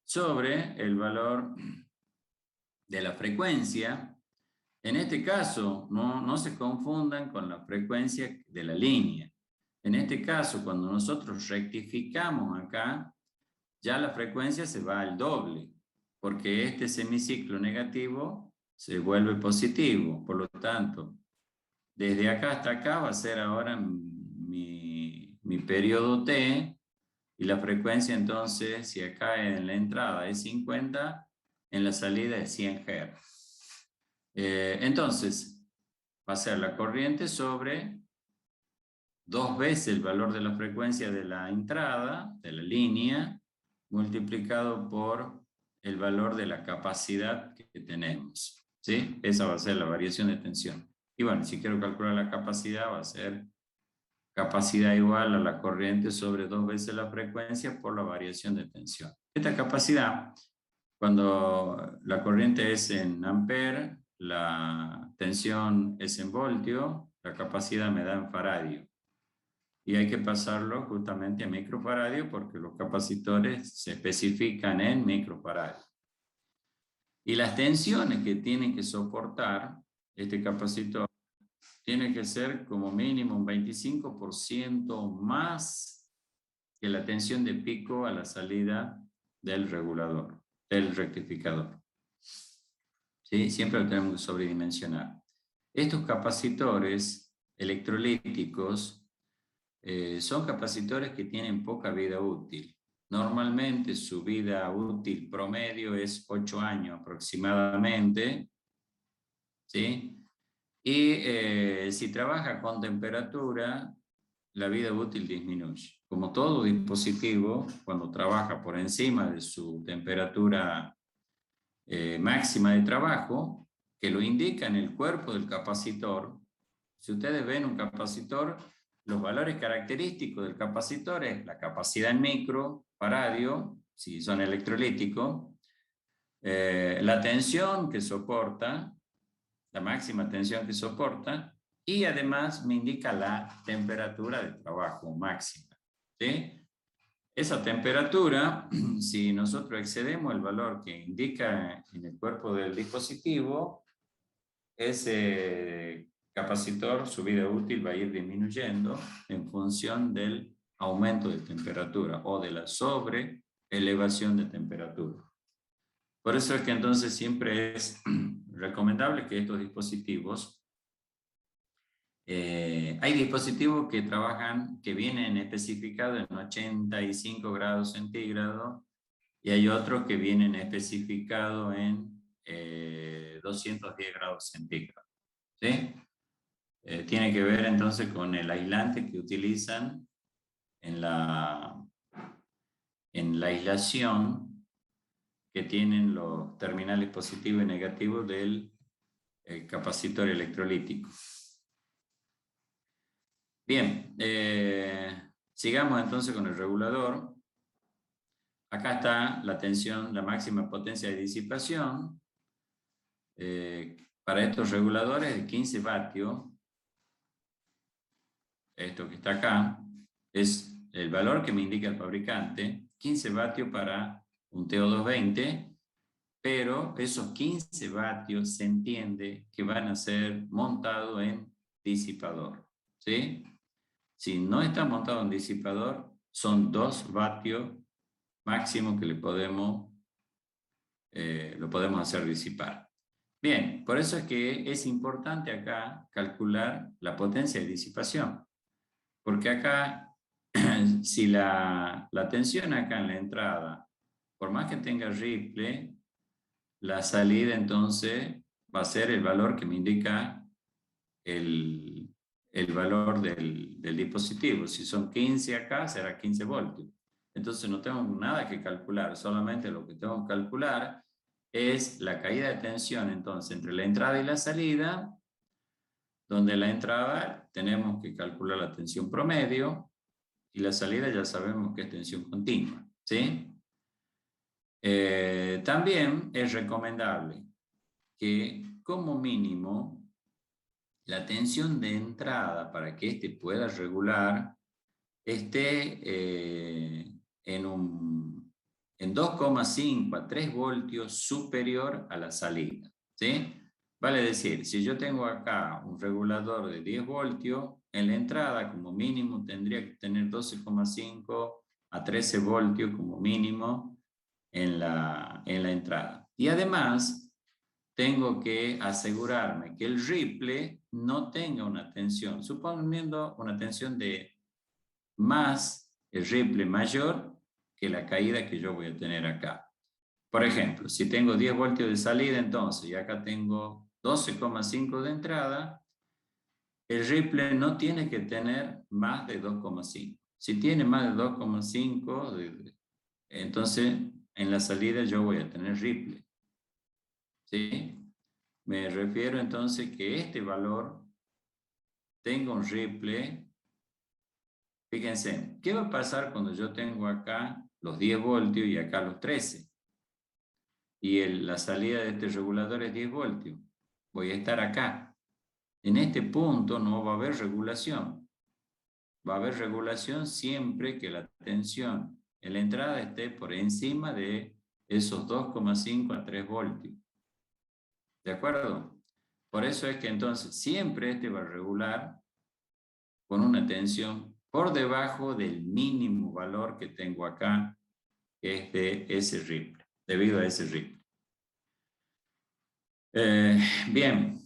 sobre el valor de la frecuencia. En este caso, no se confundan con la frecuencia de la línea. En este caso, cuando nosotros rectificamos acá, ya la frecuencia se va al doble, porque este semiciclo negativo se vuelve positivo. Por lo tanto, desde acá hasta acá va a ser ahora mi periodo T, y la frecuencia entonces, si acá en la entrada es 50, en la salida es 100 Hz. Entonces, va a ser la corriente sobre 2 veces el valor de la frecuencia de la entrada, de la línea, multiplicado por el valor de la capacidad que tenemos. ¿Sí? Esa va a ser la variación de tensión. Y bueno, si quiero calcular la capacidad, va a ser capacidad igual a la corriente sobre 2 veces la frecuencia por la variación de tensión. Esta capacidad, cuando la corriente es en ampere, la tensión es en voltio, la capacidad me da en faradio. Y hay que pasarlo justamente a microfaradio porque los capacitores se especifican en microfaradio. Y las tensiones que tienen que soportar este capacitor tiene que ser como mínimo un 25% más que la tensión de pico a la salida del regulador, del rectificador. ¿Sí? Siempre lo tenemos que sobredimensionar. Estos capacitores electrolíticos son capacitores que tienen poca vida útil. Normalmente su vida útil promedio es 8 años aproximadamente, ¿sí? Y si trabaja con temperatura, la vida útil disminuye. Como todo dispositivo, cuando trabaja por encima de su temperatura máxima de trabajo, que lo indica en el cuerpo del capacitor. Si ustedes ven un capacitor, los valores característicos del capacitor es la capacidad en microfaradio, si son electrolíticos, la tensión que soporta, la máxima tensión que soporta, y además me indica la temperatura de trabajo máxima. ¿Sí? Esa temperatura, si nosotros excedemos el valor que indica en el cuerpo del dispositivo, ese capacitor, su vida útil va a ir disminuyendo en función del aumento de temperatura o de la sobreelevación de temperatura. Por eso es que entonces siempre es recomendable que estos dispositivos Hay dispositivos que trabajan, que vienen especificados en 85 grados centígrados y hay otros que vienen especificados en 210 grados centígrados. ¿Sí? Tiene que ver entonces con el aislante que utilizan en la aislación que tienen los terminales positivos y negativos del capacitor electrolítico. Bien, sigamos entonces con el regulador. Acá está la tensión, la máxima potencia de disipación. Para estos reguladores de 15 vatios, esto que está acá, es el valor que me indica el fabricante, 15 vatios para un TO220, pero esos 15 vatios se entiende que van a ser montados en disipador, ¿sí? Si no está montado en disipador, son 2 vatios máximo que lo podemos hacer disipar. Bien, por eso es que es importante acá calcular la potencia de disipación, porque acá, si la tensión acá en la entrada, por más que tenga ripple, la salida entonces va a ser el valor que me indica el valor del dispositivo. Si son 15 acá, será 15 voltios. Entonces no tengo nada que calcular, solamente lo que tengo que calcular es la caída de tensión entonces entre la entrada y la salida, donde la entrada tenemos que calcular la tensión promedio y la salida ya sabemos que es tensión continua, ¿sí? También es recomendable que como mínimo la tensión de entrada para que éste pueda regular esté en 2,5 a 3 voltios superior a la salida, ¿sí? Vale decir, si yo tengo acá un regulador de 10 voltios, en la entrada como mínimo tendría que tener 12,5 a 13 voltios como mínimo en la entrada. Y además, tengo que asegurarme que el ripple no tenga una tensión, suponiendo una tensión de más el ripple mayor que la caída que yo voy a tener acá. Por ejemplo, si tengo 10 voltios de salida entonces y acá tengo 12,5 de entrada, el ripple no tiene que tener más de 2,5. Si tiene más de 2,5, entonces en la salida yo voy a tener ripple. ¿Sí? Me refiero entonces que este valor tenga un ripple. Fíjense, ¿qué va a pasar cuando yo tengo acá los 10 voltios y acá los 13? Y la salida de este regulador es 10 voltios. Voy a estar acá. En este punto no va a haber regulación. Va a haber regulación siempre que la tensión en la entrada esté por encima de esos 2,5 a 3 voltios. ¿De acuerdo? Por eso es que entonces siempre este va a regular con una tensión por debajo del mínimo valor que tengo acá, que es de ese ripple, debido a ese ripple. Bien.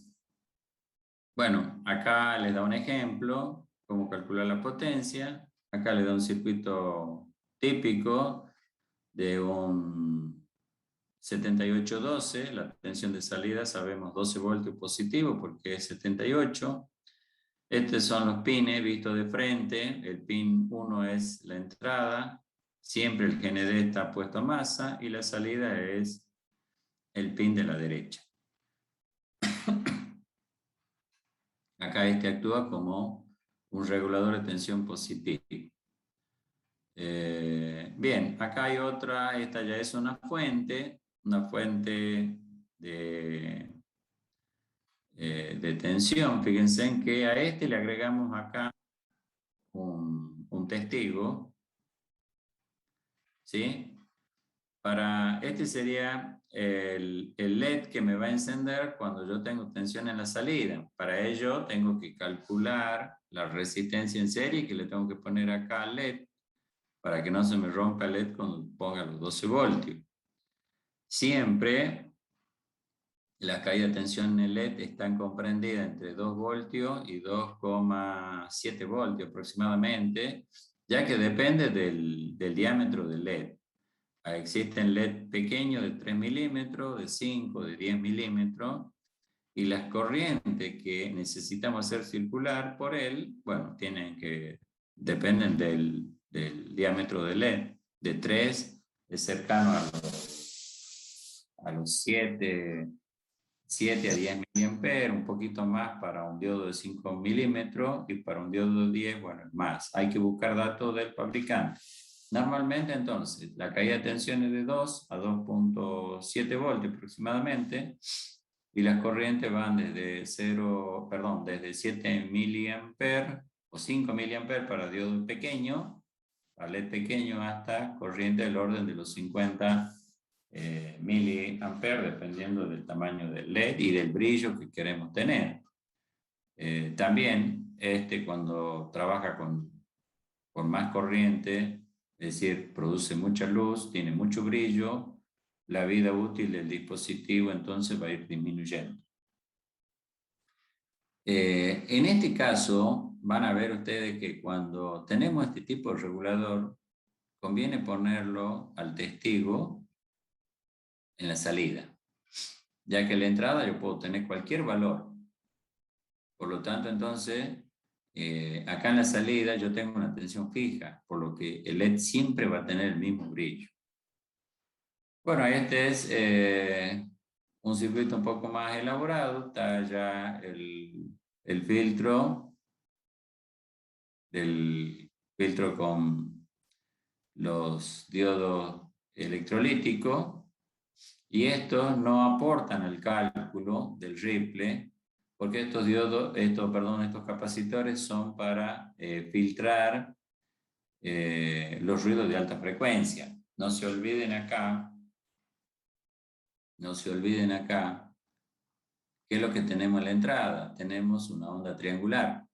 Bueno, acá les da un ejemplo, cómo calcular la potencia. Acá les da un circuito típico de un 7812, la tensión de salida sabemos 12 voltios positivo porque es 78. Estos son los pines vistos de frente. El pin 1 es la entrada, siempre el GND está puesto a masa y la salida es el pin de la derecha. Acá este actúa como un regulador de tensión positivo. Bien, acá hay otra, esta ya es una fuente de tensión. Fíjense en que a este le agregamos acá un testigo, ¿sí? Para este sería el LED que me va a encender cuando yo tengo tensión en la salida. Para ello tengo que calcular la resistencia en serie que le tengo que poner acá al LED para que no se me rompa el LED cuando ponga los 12 voltios. Siempre la caída de tensión en el LED están comprendidas entre 2 voltios y 2,7 voltios aproximadamente, ya que depende del diámetro del LED. Existen LED pequeños de 3 milímetros, de 5, de 10 milímetros, y las corrientes que necesitamos hacer circular por él, bueno, dependen del diámetro del LED. De 3 es cercano a los 7 a 10 miliamperes, un poquito más para un diodo de 5 milímetros, y para un diodo de 10, bueno, más. Hay que buscar datos del fabricante. Normalmente, entonces, la caída de tensión es de 2 a 2,7 voltios aproximadamente, y las corrientes van desde 7 miliamperes o 5 miliamperes para diodo pequeño, para LED pequeño, hasta corriente del orden de los 50 miliamperes, dependiendo del tamaño del LED y del brillo que queremos tener. También cuando trabaja con más corriente, es decir, produce mucha luz, tiene mucho brillo, la vida útil del dispositivo entonces va a ir disminuyendo. En este caso, van a ver ustedes que cuando tenemos este tipo de regulador, conviene ponerlo al testigo en la salida, ya que en la entrada yo puedo tener cualquier valor. Por lo tanto, entonces, acá en la salida yo tengo una tensión fija, por lo que el LED siempre va a tener el mismo brillo. Bueno, este es un circuito un poco más elaborado. Está ya el filtro con los diodos electrolíticos, y estos no aportan al cálculo del ripple, porque estos capacitores son para filtrar los ruidos de alta frecuencia. No se olviden acá qué es lo que tenemos en la entrada. Tenemos una onda triangular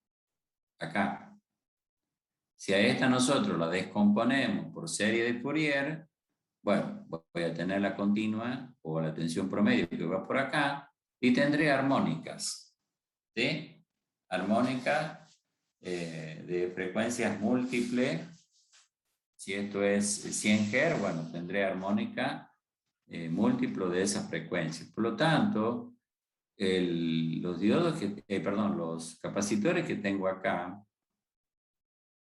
acá. Si a esta nosotros la descomponemos por serie de Fourier, bueno, voy a tener la continua o la tensión promedio que va por acá, y tendré armónicas, ¿sí? Armónicas de frecuencias múltiples. Si esto es 100 Hz, bueno, tendré armónica múltiplo de esas frecuencias. Por lo tanto, los capacitores que tengo acá,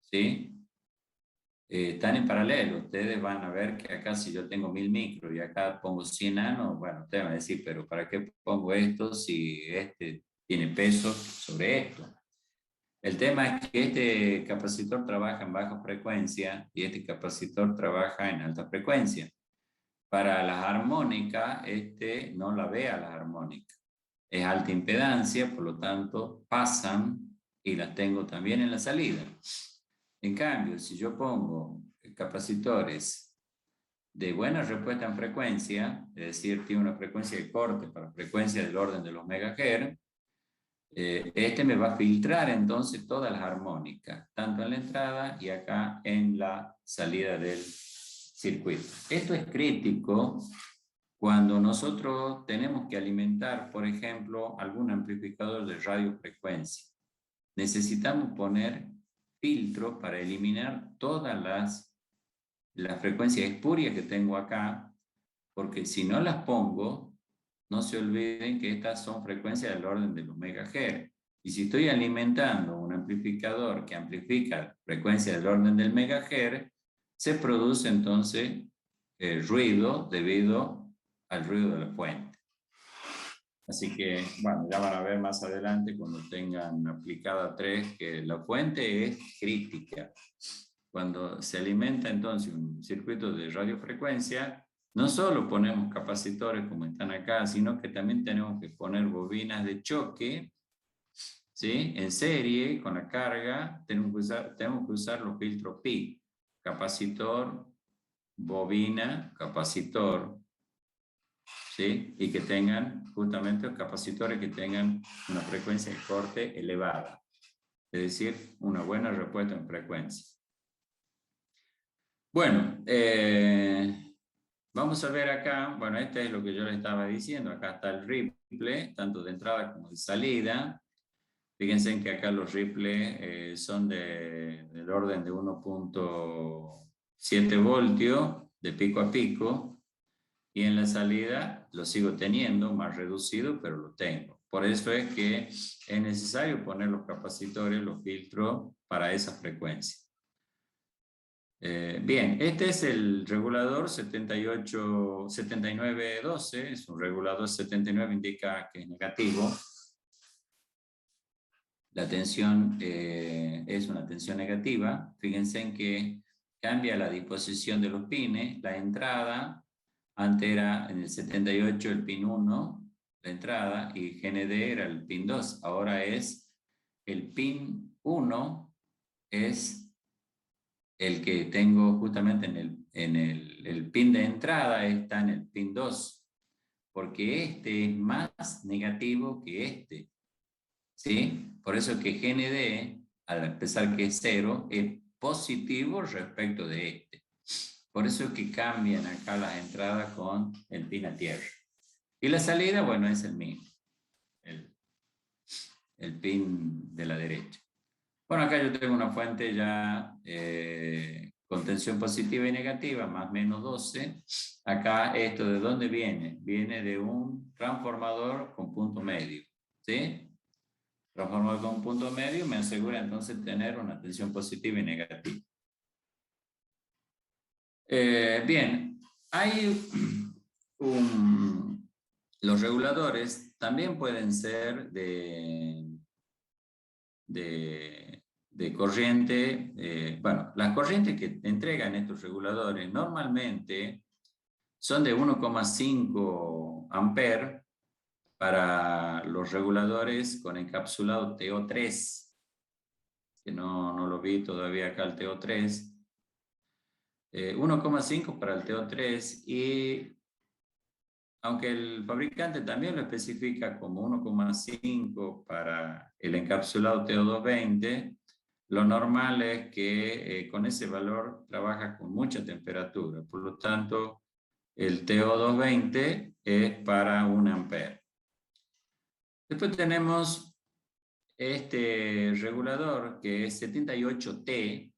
¿sí? Están en paralelo. Ustedes van a ver que acá, si yo tengo 1000 micros y acá pongo 100 nanos, bueno, ustedes van a decir, pero ¿para qué pongo esto si este tiene peso sobre esto? El tema es que este capacitor trabaja en baja frecuencia y este capacitor trabaja en alta frecuencia. Para las armónicas, no la ve a las armónicas. Es alta impedancia, por lo tanto, pasan, y las tengo también en la salida. En cambio, si yo pongo capacitores de buena respuesta en frecuencia, es decir, tiene una frecuencia de corte para frecuencia del orden de los megahertz, me va a filtrar entonces todas las armónicas, tanto en la entrada y acá en la salida del circuito. Esto es crítico cuando nosotros tenemos que alimentar, por ejemplo, algún amplificador de radiofrecuencia. Necesitamos poner filtro para eliminar todas las frecuencias espurias que tengo acá, porque si no las pongo, no se olviden que estas son frecuencias del orden de los megahertz. Y si estoy alimentando un amplificador que amplifica frecuencias del orden del megahertz, se produce entonces ruido debido al ruido de la fuente. Así que, bueno, ya van a ver más adelante cuando tengan aplicada 3 que la fuente es crítica. Cuando se alimenta entonces un circuito de radiofrecuencia, no solo ponemos capacitores como están acá, sino que también tenemos que poner bobinas de choque, ¿sí? En serie, con la carga, tenemos que usar los filtros PI. Capacitor, bobina, capacitor, ¿sí? Y que tengan justamente los capacitores que tengan una frecuencia de corte elevada, es decir, una buena respuesta en frecuencia. Bueno, vamos a ver acá, bueno, este es lo que yo les estaba diciendo, acá está el RIP, ripple, tanto de entrada como de salida. Fíjense en que acá los ripple son del orden de 1.7 voltios de pico a pico, y en la salida lo sigo teniendo, más reducido, pero lo tengo. Por eso es que es necesario poner los capacitores, los filtros para esa frecuencia. Bien, este es el regulador 7912, es un regulador 79, indica que es negativo. La tensión es una tensión negativa. Fíjense en que cambia la disposición de los pines. La entrada, antes era en el 78 el pin 1, la entrada, y GND era el pin 2. Ahora es el pin 1, es el que tengo justamente el pin de entrada, está en el pin 2, porque este es más negativo que este, ¿sí? Por eso que GND, al empezar que es 0, es positivo respecto de este. Por eso es que cambian acá las entradas con el pin a tierra. Y la salida, bueno, es el mismo, el pin de la derecha. Bueno, acá yo tengo una fuente ya con tensión positiva y negativa, más o menos 12. Acá esto, ¿de dónde viene? Viene de un transformador con punto medio, ¿sí? Transformador con punto medio me asegura entonces tener una tensión positiva y negativa. Bien, hay los reguladores también pueden ser de corriente. Bueno, las corrientes que entregan estos reguladores normalmente son de 1,5 amperes para los reguladores con encapsulado TO3, que no lo vi todavía acá el TO3. 1,5 para el TO3, y aunque el fabricante también lo especifica como 1,5 para el encapsulado TO220, lo normal es que con ese valor trabaja con mucha temperatura. Por lo tanto, el TO220 es para 1 ampere. Después tenemos este regulador que es 78T.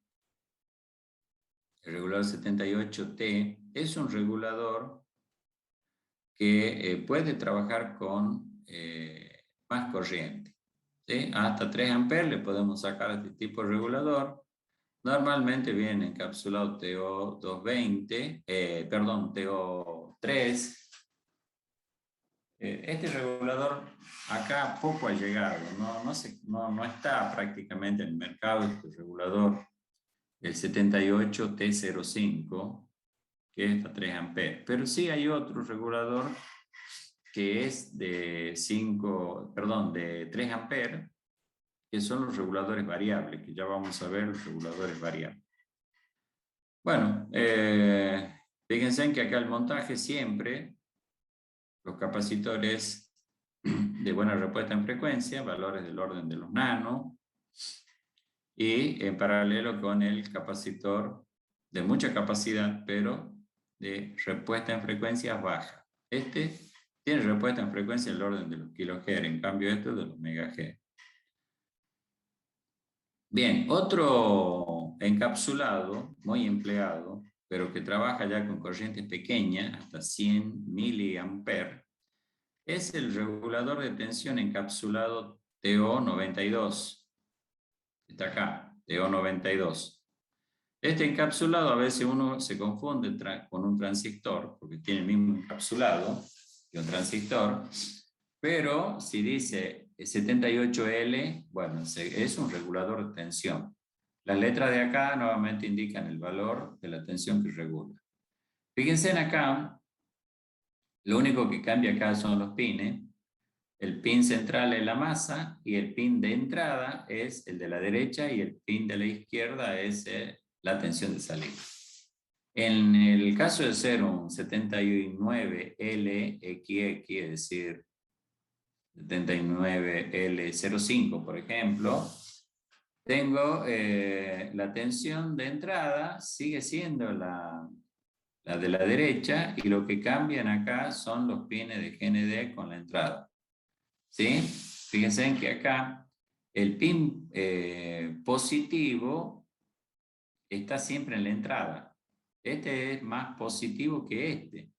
El regulador 78T es un regulador que puede trabajar con más corriente, ¿sí? Hasta 3 amperes le podemos sacar a este tipo de regulador. Normalmente viene encapsulado TO220, perdón, TO3. Este regulador acá poco ha llegado, no está prácticamente en el mercado este regulador, el 78T05, que es a 3 amperes. Pero sí hay otro regulador que es de 3 amperes, que son los reguladores variables, que ya vamos a ver los reguladores variables. Bueno, fíjense en que acá el montaje siempre, los capacitores de buena respuesta en frecuencia, valores del orden de los nanos, y en paralelo con el capacitor de mucha capacidad, pero de respuesta en frecuencias bajas. Este tiene respuesta en frecuencia del orden de los kilohertz, en cambio esto es de los megahertz. Bien, otro encapsulado muy empleado, pero que trabaja ya con corrientes pequeñas, hasta 100 miliamperes, es el regulador de tensión encapsulado TO92. Está acá, TO92. Este encapsulado a veces uno se confunde con un transistor, porque tiene el mismo encapsulado que un transistor, pero si dice 78L, bueno, es un regulador de tensión. Las letras de acá nuevamente indican el valor de la tensión que regula. Fíjense en acá, lo único que cambia acá son los pines. El pin central es la masa y el pin de entrada es el de la derecha y el pin de la izquierda es la tensión de salida. En el caso de ser un 79LXX, es decir, 79L05, por ejemplo, tengo la tensión de entrada, sigue siendo la de la derecha, y lo que cambian acá son los pines de GND con la entrada. ¿Sí? Fíjense en que acá el pin positivo está siempre en la entrada. Este es más positivo que este.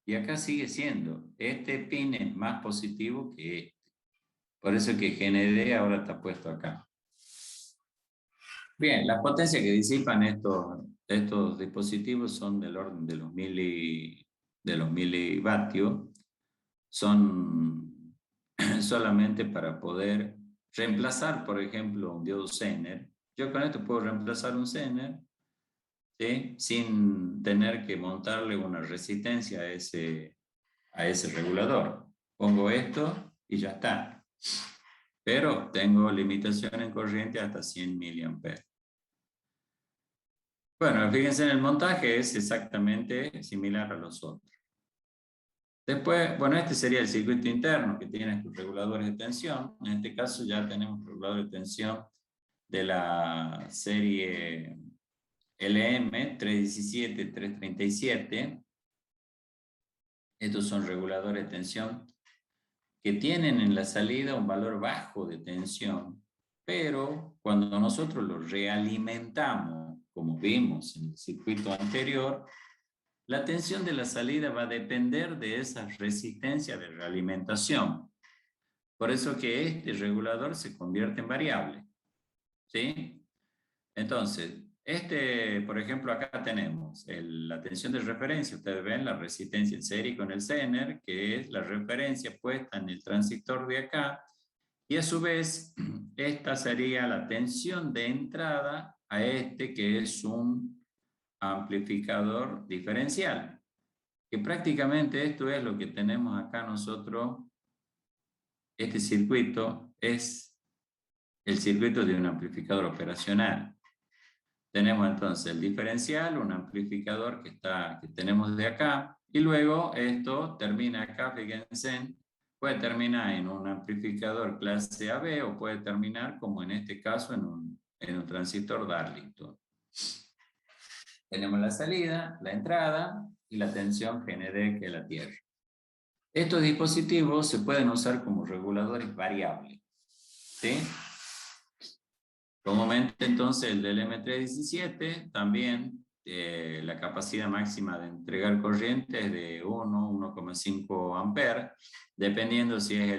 Y acá sigue siendo. Este pin es más positivo que este. Por eso que GND ahora está puesto acá. Bien, las potencias que disipan estos dispositivos son del orden de los milivatios. Son solamente para poder reemplazar, por ejemplo, un diodo Zener. Yo con esto puedo reemplazar un Zener, ¿sí? Sin tener que montarle una resistencia a ese regulador. Pongo esto y ya está. Pero tengo limitación en corriente hasta 100 miliamperes. Bueno, fíjense en el montaje, es exactamente similar a los otros. Después, bueno, este sería el circuito interno que tiene estos reguladores de tensión. En este caso ya tenemos reguladores de tensión de la serie LM317-337. Estos son reguladores de tensión que tienen en la salida un valor bajo de tensión, pero cuando nosotros los realimentamos, como vimos en el circuito anterior, la tensión de la salida va a depender de esa resistencia de realimentación. Por eso que este regulador se convierte en variable. ¿Sí? Entonces, por ejemplo, acá tenemos la tensión de referencia. Ustedes ven la resistencia en serie con el Zener, que es la referencia puesta en el transistor de acá. Y a su vez, esta sería la tensión de entrada a que es un amplificador diferencial. Que prácticamente esto es lo que tenemos acá nosotros. Este circuito es el circuito de un amplificador operacional. Tenemos entonces el diferencial, un amplificador que tenemos de acá, y luego esto termina acá, fíjense, puede terminar en un amplificador clase AB o puede terminar, como en este caso, en un transistor Darlington. Tenemos la salida, la entrada y la tensión GND, que es la tierra. Estos dispositivos se pueden usar como reguladores variables. ¿Sí? Comúnmente entonces el del M317 también la capacidad máxima de entregar corriente es de 1,5 amperes, dependiendo si es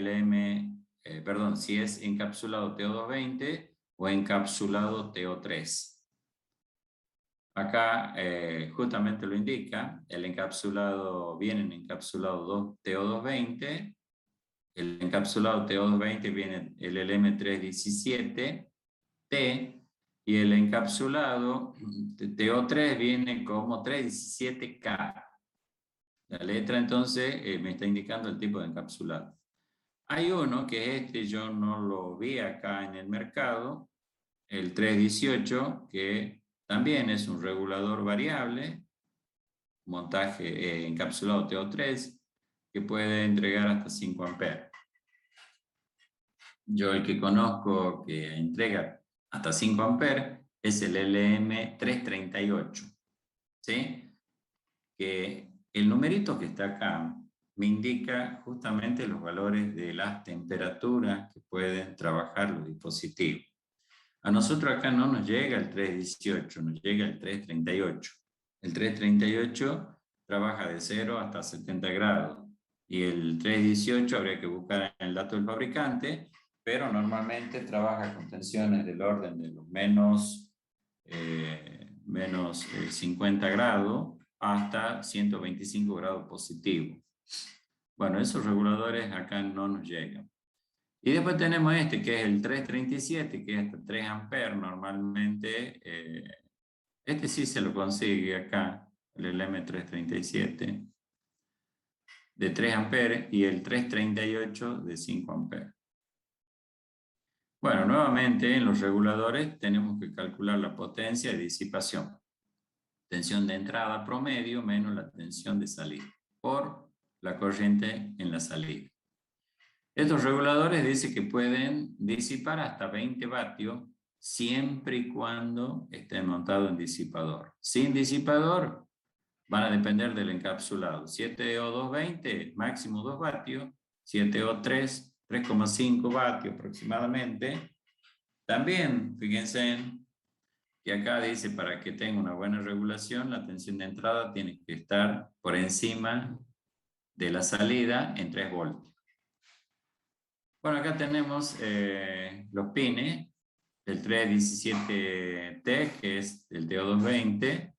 si es encapsulado TO220 o encapsulado TO3. Acá justamente lo indica, el encapsulado, viene en encapsulado TO220, el encapsulado TO220 viene el LM317T, y el encapsulado TO3 viene como 317K. La letra entonces me está indicando el tipo de encapsulado. Hay uno que yo no lo vi acá en el mercado, el 318, que también es un regulador variable, montaje encapsulado TO3, que puede entregar hasta 5 amperes. Yo el que conozco que entrega hasta 5 amperes es el LM338, ¿sí? Que el numerito que está acá me indica justamente los valores de las temperaturas que pueden trabajar los dispositivos. A nosotros acá no nos llega el 318, nos llega el 338. El 338 trabaja de 0 hasta 70 grados y el 318 habría que buscar en el dato del fabricante, pero normalmente trabaja con tensiones del orden de los menos 50 grados hasta 125 grados positivos. Bueno, esos reguladores acá no nos llegan. Y después tenemos que es el 337, que es hasta 3 amperes normalmente. Sí se lo consigue acá, el LM337, de 3 amperes, y el 338 de 5 amperes. Bueno, nuevamente en los reguladores tenemos que calcular la potencia de disipación. Tensión de entrada promedio menos la tensión de salida, por la corriente en la salida. Estos reguladores dicen que pueden disipar hasta 20 vatios siempre y cuando estén montados en disipador. Sin disipador van a depender del encapsulado. 7O220, máximo 2 vatios. 7O3, 3,5 vatios aproximadamente. También, fíjense que acá dice, para que tenga una buena regulación, la tensión de entrada tiene que estar por encima de la salida en 3 voltios. Bueno, acá tenemos los pines del 317T, que es el TO220.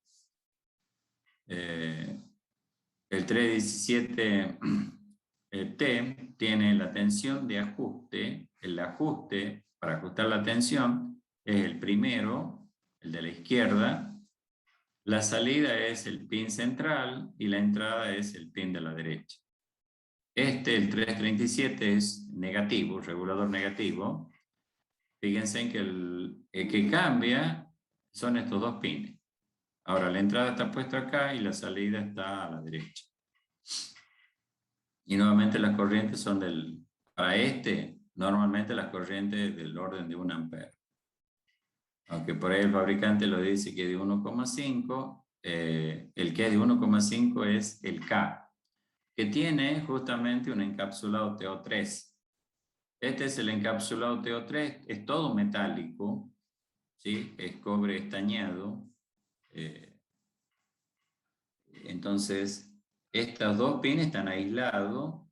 El 317T tiene la tensión de ajuste. El ajuste para ajustar la tensión es el primero, el de la izquierda. La salida es el pin central y la entrada es el pin de la derecha. El 337 es negativo, regulador negativo. Fíjense en que el que cambia son estos dos pines. Ahora, la entrada está puesta acá y la salida está a la derecha. Y nuevamente las corrientes son para normalmente las corrientes del orden de 1 ampere. Aunque por ahí el fabricante lo dice que es de 1,5, el que es de 1,5 es el K, que tiene justamente un encapsulado TO3. Este es el encapsulado TO3, es todo metálico, ¿sí? Es cobre estañado. Entonces, estos dos pines están aislados.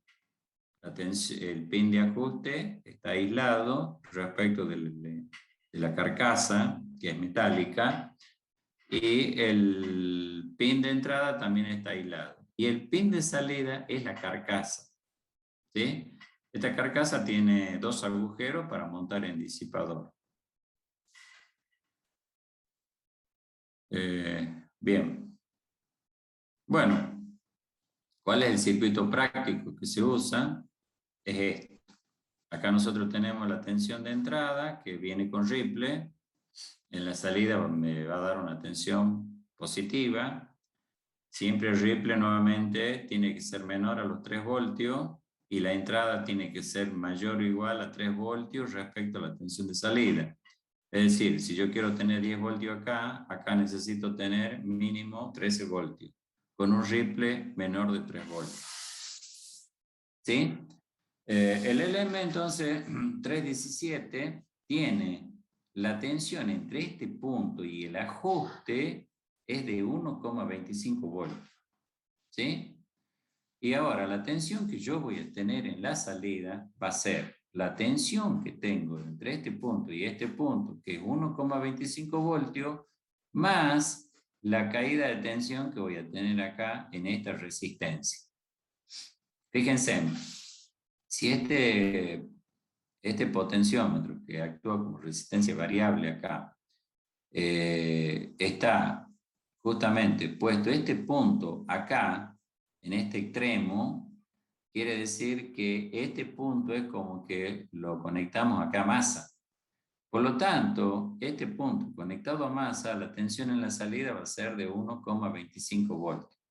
El pin de ajuste está aislado respecto de la carcasa, que es metálica, y el pin de entrada también está aislado. Y el pin de salida es la carcasa, ¿sí? Esta carcasa tiene 2 agujeros para montar en disipador. Bien. Bueno, ¿cuál es el circuito práctico que se usa? Es este. Acá nosotros tenemos la tensión de entrada que viene con ripple. En la salida me va a dar una tensión positiva. Siempre el ripple nuevamente tiene que ser menor a los 3 voltios y la entrada tiene que ser mayor o igual a 3 voltios respecto a la tensión de salida. Es decir, si yo quiero tener 10 voltios acá necesito tener mínimo 13 voltios, con un ripple menor de 3 voltios. ¿Sí? El LM entonces 317 tiene la tensión entre este punto y el ajuste es de 1,25 voltios. ¿Sí? Y ahora la tensión que yo voy a tener en la salida va a ser la tensión que tengo entre este punto y este punto, que es 1,25 voltios, más la caída de tensión que voy a tener acá en esta resistencia. Fíjense, si este potenciómetro que actúa como resistencia variable acá está justamente puesto este punto acá, en este extremo, quiere decir que este punto es como que lo conectamos acá a masa. Por lo tanto, este punto conectado a masa, la tensión en la salida va a ser de 1,25 voltios,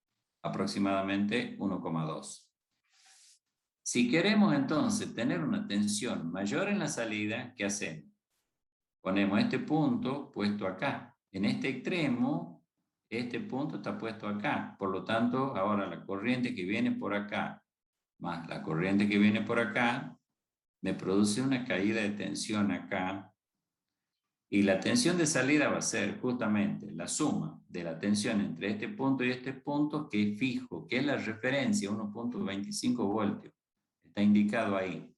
aproximadamente 1,2. Si queremos entonces tener una tensión mayor en la salida, ¿qué hacemos? Ponemos este punto puesto acá. En este extremo, este punto está puesto acá. Por lo tanto, ahora la corriente que viene por acá, más la corriente que viene por acá, me produce una caída de tensión acá. Y la tensión de salida va a ser justamente la suma de la tensión entre este punto y este punto, que es fijo, que es la referencia, 1,25 voltios. Está indicado ahí.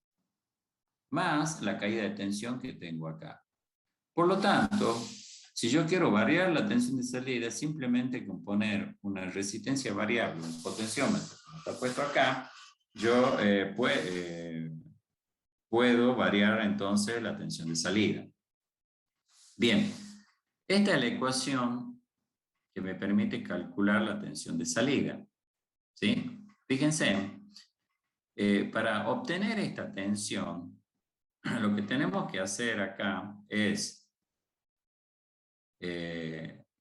Más la caída de tensión que tengo acá. Por lo tanto, si yo quiero variar la tensión de salida, simplemente con poner una resistencia variable, un potenciómetro, como está puesto acá, yo puedo variar entonces la tensión de salida. Bien, esta es la ecuación que me permite calcular la tensión de salida. ¿Sí? Fíjense, para obtener esta tensión, lo que tenemos que hacer acá es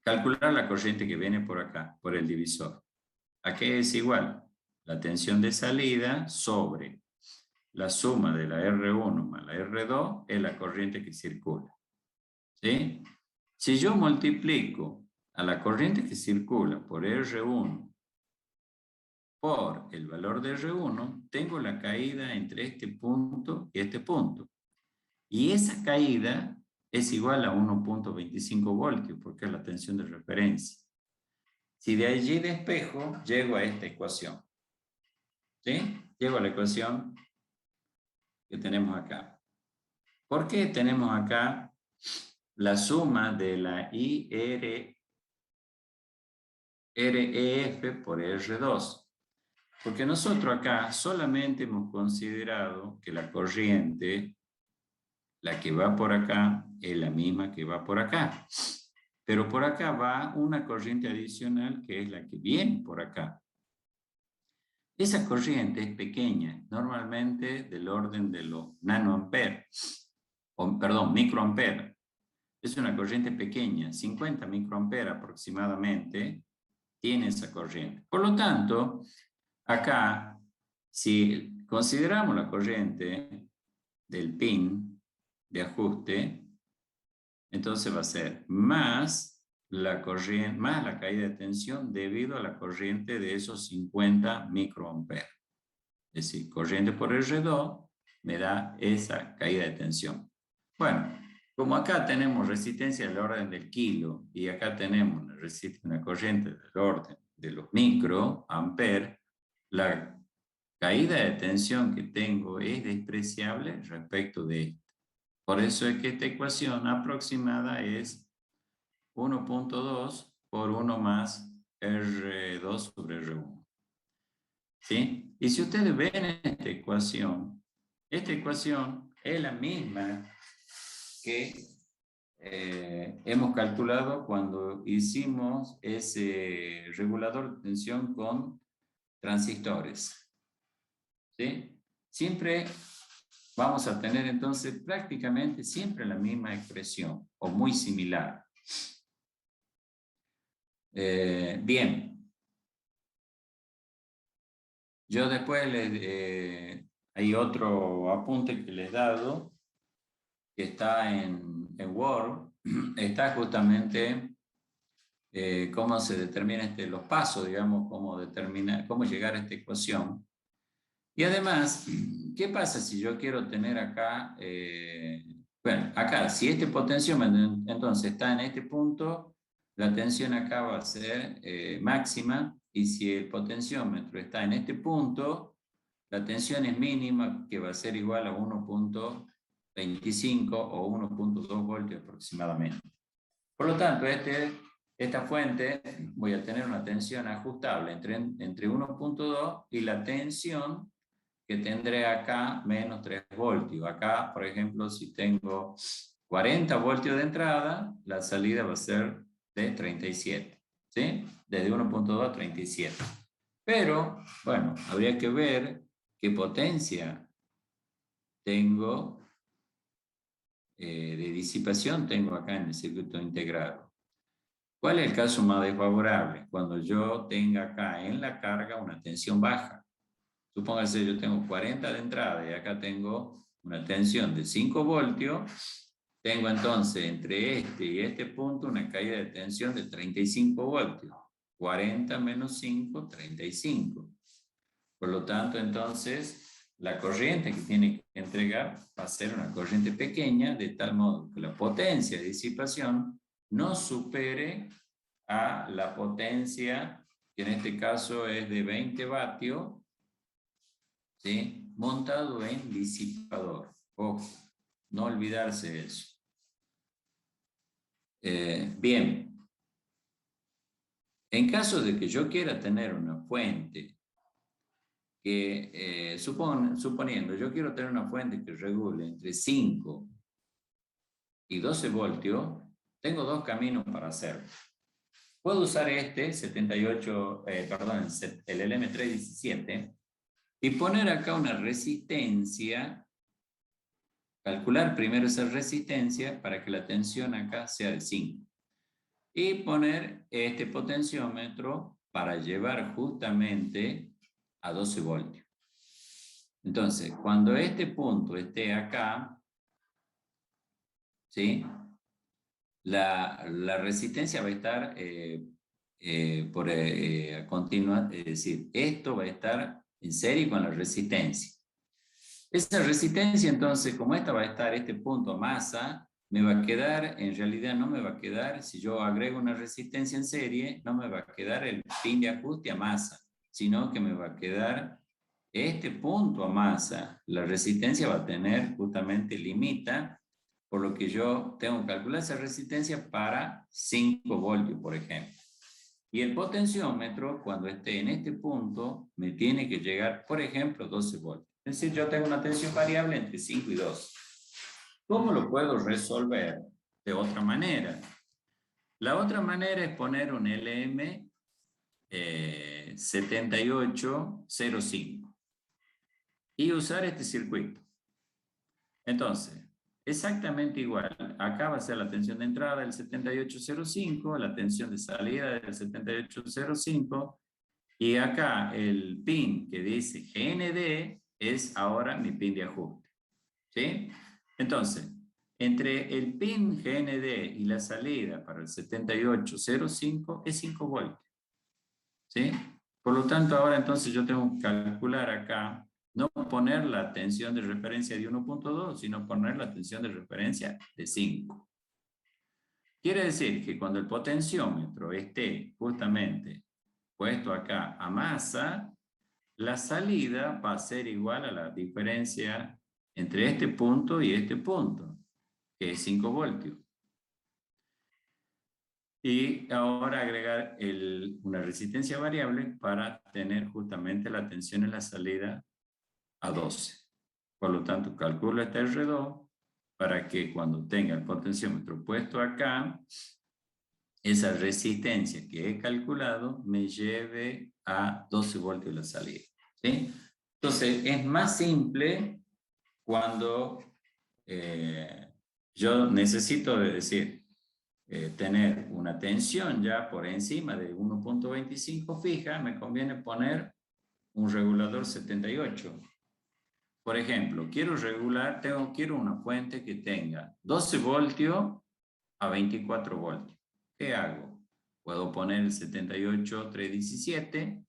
calcular la corriente que viene por acá, por el divisor. Aquí es igual la tensión de salida sobre la suma de la R1 más la R2 es la corriente que circula. ¿Sí? Si yo multiplico a la corriente que circula por R1 por el valor de R1, tengo la caída entre este punto y este punto. Y esa caída es igual a 1.25 voltios, porque es la tensión de referencia. Si de allí despejo, llego a esta ecuación. ¿Sí? Llego a la ecuación que tenemos acá. ¿Por qué tenemos acá la suma de la REF por R2? Porque nosotros acá solamente hemos considerado que la corriente, la que va por acá, es la misma que va por acá. Pero por acá va una corriente adicional que es la que viene por acá. Esa corriente es pequeña, normalmente del orden de los nanoamperes, perdón, microamperes. Es una corriente pequeña, 50 microamperes aproximadamente, tiene esa corriente. Por lo tanto, acá, si consideramos la corriente del pin de ajuste, entonces va a ser más la corriente, más la caída de tensión debido a la corriente de esos 50 microamperes. Es decir, corriente por R2 me da esa caída de tensión. Bueno, como acá tenemos resistencia del orden del kilo y acá tenemos una corriente del orden de los microamperes, la caída de tensión que tengo es despreciable respecto de esta. Por eso es que esta ecuación aproximada es 1.2 por 1 más R2 sobre R1. ¿Sí? Y si ustedes ven esta ecuación es la misma que hemos calculado cuando hicimos ese regulador de tensión con transistores. ¿Sí? Siempre vamos a tener entonces prácticamente siempre la misma expresión o muy similar. Bien. Yo después hay otro apunte que les he dado que está en Word. Está justamente cómo se determina los pasos, digamos, cómo llegar a esta ecuación. Y además, ¿qué pasa si yo quiero tener acá, bueno, acá, si este potenciómetro entonces está en este punto, la tensión acá va a ser máxima, y si el potenciómetro está en este punto, la tensión es mínima, que va a ser igual a 1.25 o 1.2 voltios aproximadamente. Por lo tanto, esta fuente voy a tener una tensión ajustable entre 1.2 y la tensión que tendré acá menos 3 voltios. Acá, por ejemplo, si tengo 40 voltios de entrada, la salida va a ser de 37, ¿sí? Desde 1.2 a 37. Pero, bueno, habría que ver qué potencia tengo de disipación tengo acá en el circuito integrado. ¿Cuál es el caso más desfavorable? Cuando yo tenga acá en la carga una tensión baja. Supóngase yo tengo 40 de entrada y acá tengo una tensión de 5 voltios. Tengo entonces entre este y este punto una caída de tensión de 35 voltios. 40 menos 5, 35. Por lo tanto, entonces, la corriente que tiene que entregar va a ser una corriente pequeña, de tal modo que la potencia de disipación no supere a la potencia, que en este caso es de 20 vatios, ¿sí? Montado en disipador. Ojo, no olvidarse de eso. Bien. En caso de que yo quiera tener una fuente que, suponiendo, yo quiero tener una fuente que regule entre 5 y 12 voltios, tengo dos caminos para hacerlo. Puedo usar el LM317, y poner acá una resistencia, calcular primero esa resistencia para que la tensión acá sea de 5. Y poner este potenciómetro para llevar justamente a 12 voltios. Entonces, cuando este punto esté acá, ¿sí? La resistencia va a estar a continuar, es decir, esto va a estar en serie con la resistencia. Esa resistencia, entonces, como esta va a estar este punto masa, me va a quedar, en realidad no me va a quedar, si yo agrego una resistencia en serie, no me va a quedar el pin de ajuste a masa, sino que me va a quedar este punto a masa. La resistencia va a tener, justamente limita, por lo que yo tengo que calcular esa resistencia para 5 voltios, por ejemplo. Y el potenciómetro, cuando esté en este punto, me tiene que llegar, por ejemplo, 12 voltios. Es decir, yo tengo una tensión variable entre 5 y 12. ¿Cómo lo puedo resolver? De otra manera. La otra manera es poner un LM 7805 y usar este circuito. Entonces, exactamente igual. Acá va a ser la tensión de entrada del 7805, la tensión de salida del 7805, y acá el pin que dice GND es ahora mi pin de ajuste. ¿Sí? Entonces, entre el pin GND y la salida para el 7805 es 5 voltios. ¿Sí? Por lo tanto, ahora entonces yo tengo que calcular acá, no poner la tensión de referencia de 1.2, sino poner la tensión de referencia de 5. Quiere decir que cuando el potenciómetro esté justamente puesto acá a masa, la salida va a ser igual a la diferencia entre este punto y este punto, que es 5 voltios. Y ahora agregar una resistencia variable para tener justamente la tensión en la salida a 12. Por lo tanto, calculo este R2 para que cuando tenga el potenciómetro puesto acá, esa resistencia que he calculado me lleve a 12 voltios la salida. ¿Sí? Entonces, es más simple cuando yo necesito decir, tener una tensión ya por encima de 1.25 fija, me conviene poner un regulador 78. Por ejemplo, quiero regular, quiero una fuente que tenga 12 voltios a 24 voltios. ¿Qué hago? Puedo poner el 78.317,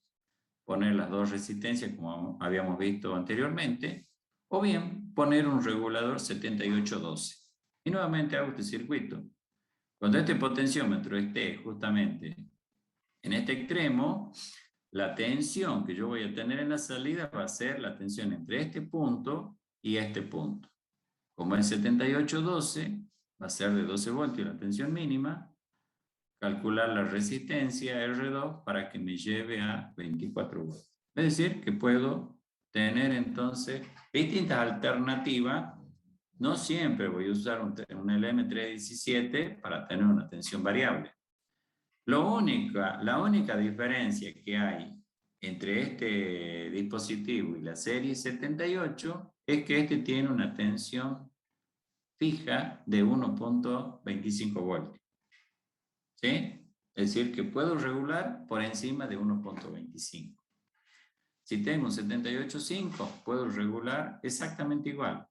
poner las dos resistencias como habíamos visto anteriormente, o bien poner un regulador 7812. Y nuevamente hago este circuito. Cuando este potenciómetro esté justamente en este extremo, la tensión que yo voy a tener en la salida va a ser la tensión entre este punto y este punto. Como el 7812 va a ser de 12 voltios la tensión mínima, calcular la resistencia R2 para que me lleve a 24 voltios. Es decir, que puedo tener entonces distintas alternativas. No siempre voy a usar un LM317 para tener una tensión variable. La única diferencia que hay entre este dispositivo y la serie 78 es que este tiene una tensión fija de 1.25 voltios. ¿Sí? Es decir, que puedo regular por encima de 1.25. Si tengo un 78.5, puedo regular exactamente igual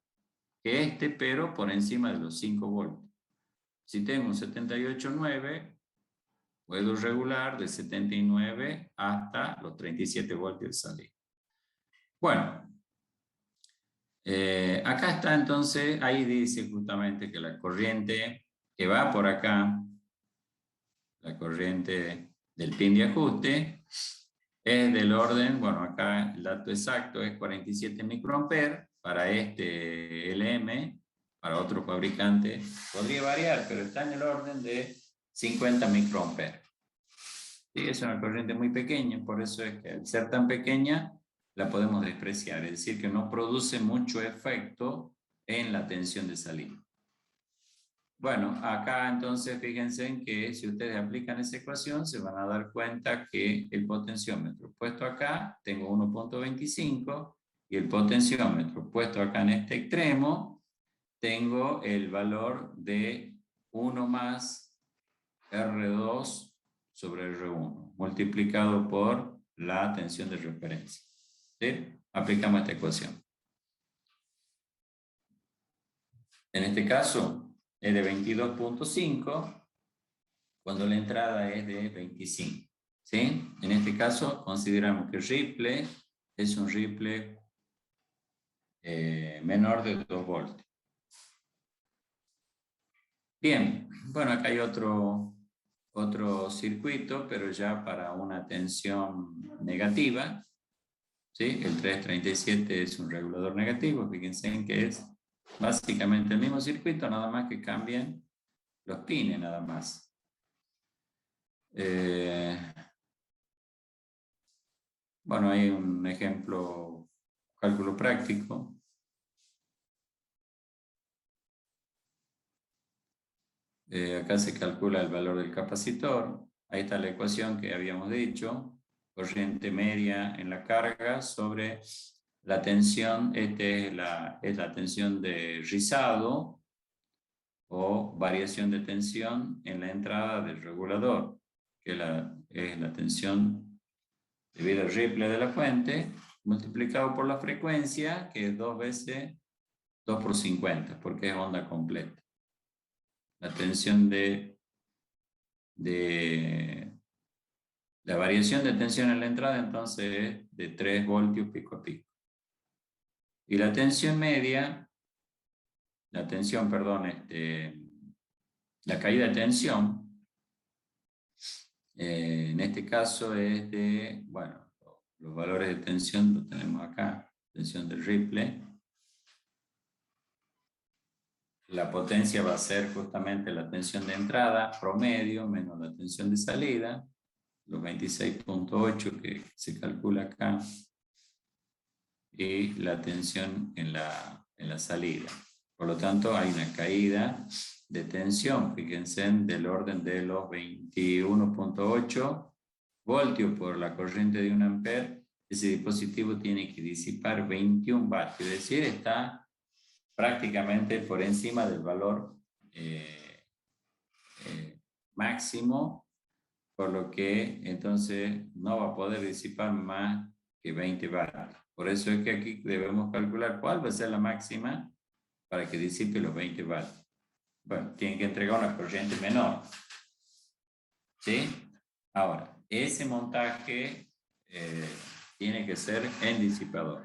que este, pero por encima de los 5 voltios. Si tengo un 78.9, puedo regular de 79 hasta los 37 voltios de salida. Bueno, acá está entonces, ahí dice justamente que la corriente que va por acá, la corriente del pin de ajuste, es del orden, bueno, acá el dato exacto es 47 microamperes para este LM, para otro fabricante podría variar, pero está en el orden de 50 microamperes. Sí, es una corriente muy pequeña, por eso es que al ser tan pequeña la podemos despreciar, es decir, que no produce mucho efecto en la tensión de salida. Bueno, acá entonces fíjense en que si ustedes aplican esa ecuación se van a dar cuenta que el potenciómetro puesto acá tengo 1.25 y el potenciómetro puesto acá en este extremo tengo el valor de 1 más R2 sobre R1 multiplicado por la tensión de referencia. ¿Sí? Aplicamos esta ecuación. En este caso es de 22.5 cuando la entrada es de 25. ¿sí? En este caso, consideramos que el ripple es un ripple menor de 2 voltios. Bien, bueno, acá hay otro circuito, pero ya para una tensión negativa, ¿sí? El 337 es un regulador negativo, fíjense en que es básicamente el mismo circuito, nada más que cambian los pines, nada más. Bueno, hay un ejemplo, cálculo práctico. Acá se calcula el valor del capacitor. Ahí está la ecuación que habíamos dicho. Corriente media en la carga sobre la tensión. Esta es la tensión de rizado o variación de tensión en la entrada del regulador, que es la tensión debido al ripple de la fuente, multiplicado por la frecuencia, que es 2 veces 2 por 50, porque es onda completa. La tensión la variación de tensión en la entrada, entonces, es de 3 voltios pico a pico. Y la tensión media, la tensión, perdón, la caída de tensión, en este caso es de, bueno, los valores de tensión los tenemos acá, tensión del ripple. La potencia va a ser justamente la tensión de entrada promedio menos la tensión de salida, los 26.8 que se calcula acá, y la tensión en la salida. Por lo tanto, hay una caída de tensión, fíjense, del orden de los 21.8 voltios por la corriente de 1 ampere. Ese dispositivo tiene que disipar 21 vatios, es decir, está prácticamente por encima del valor máximo, por lo que entonces no va a poder disipar más que 20 vatios. Por eso es que aquí debemos calcular cuál va a ser la máxima para que disipe los 20 vatios. Bueno, tiene que entregar una corriente menor. ¿Sí? Ahora, ese montaje tiene que ser en disipador.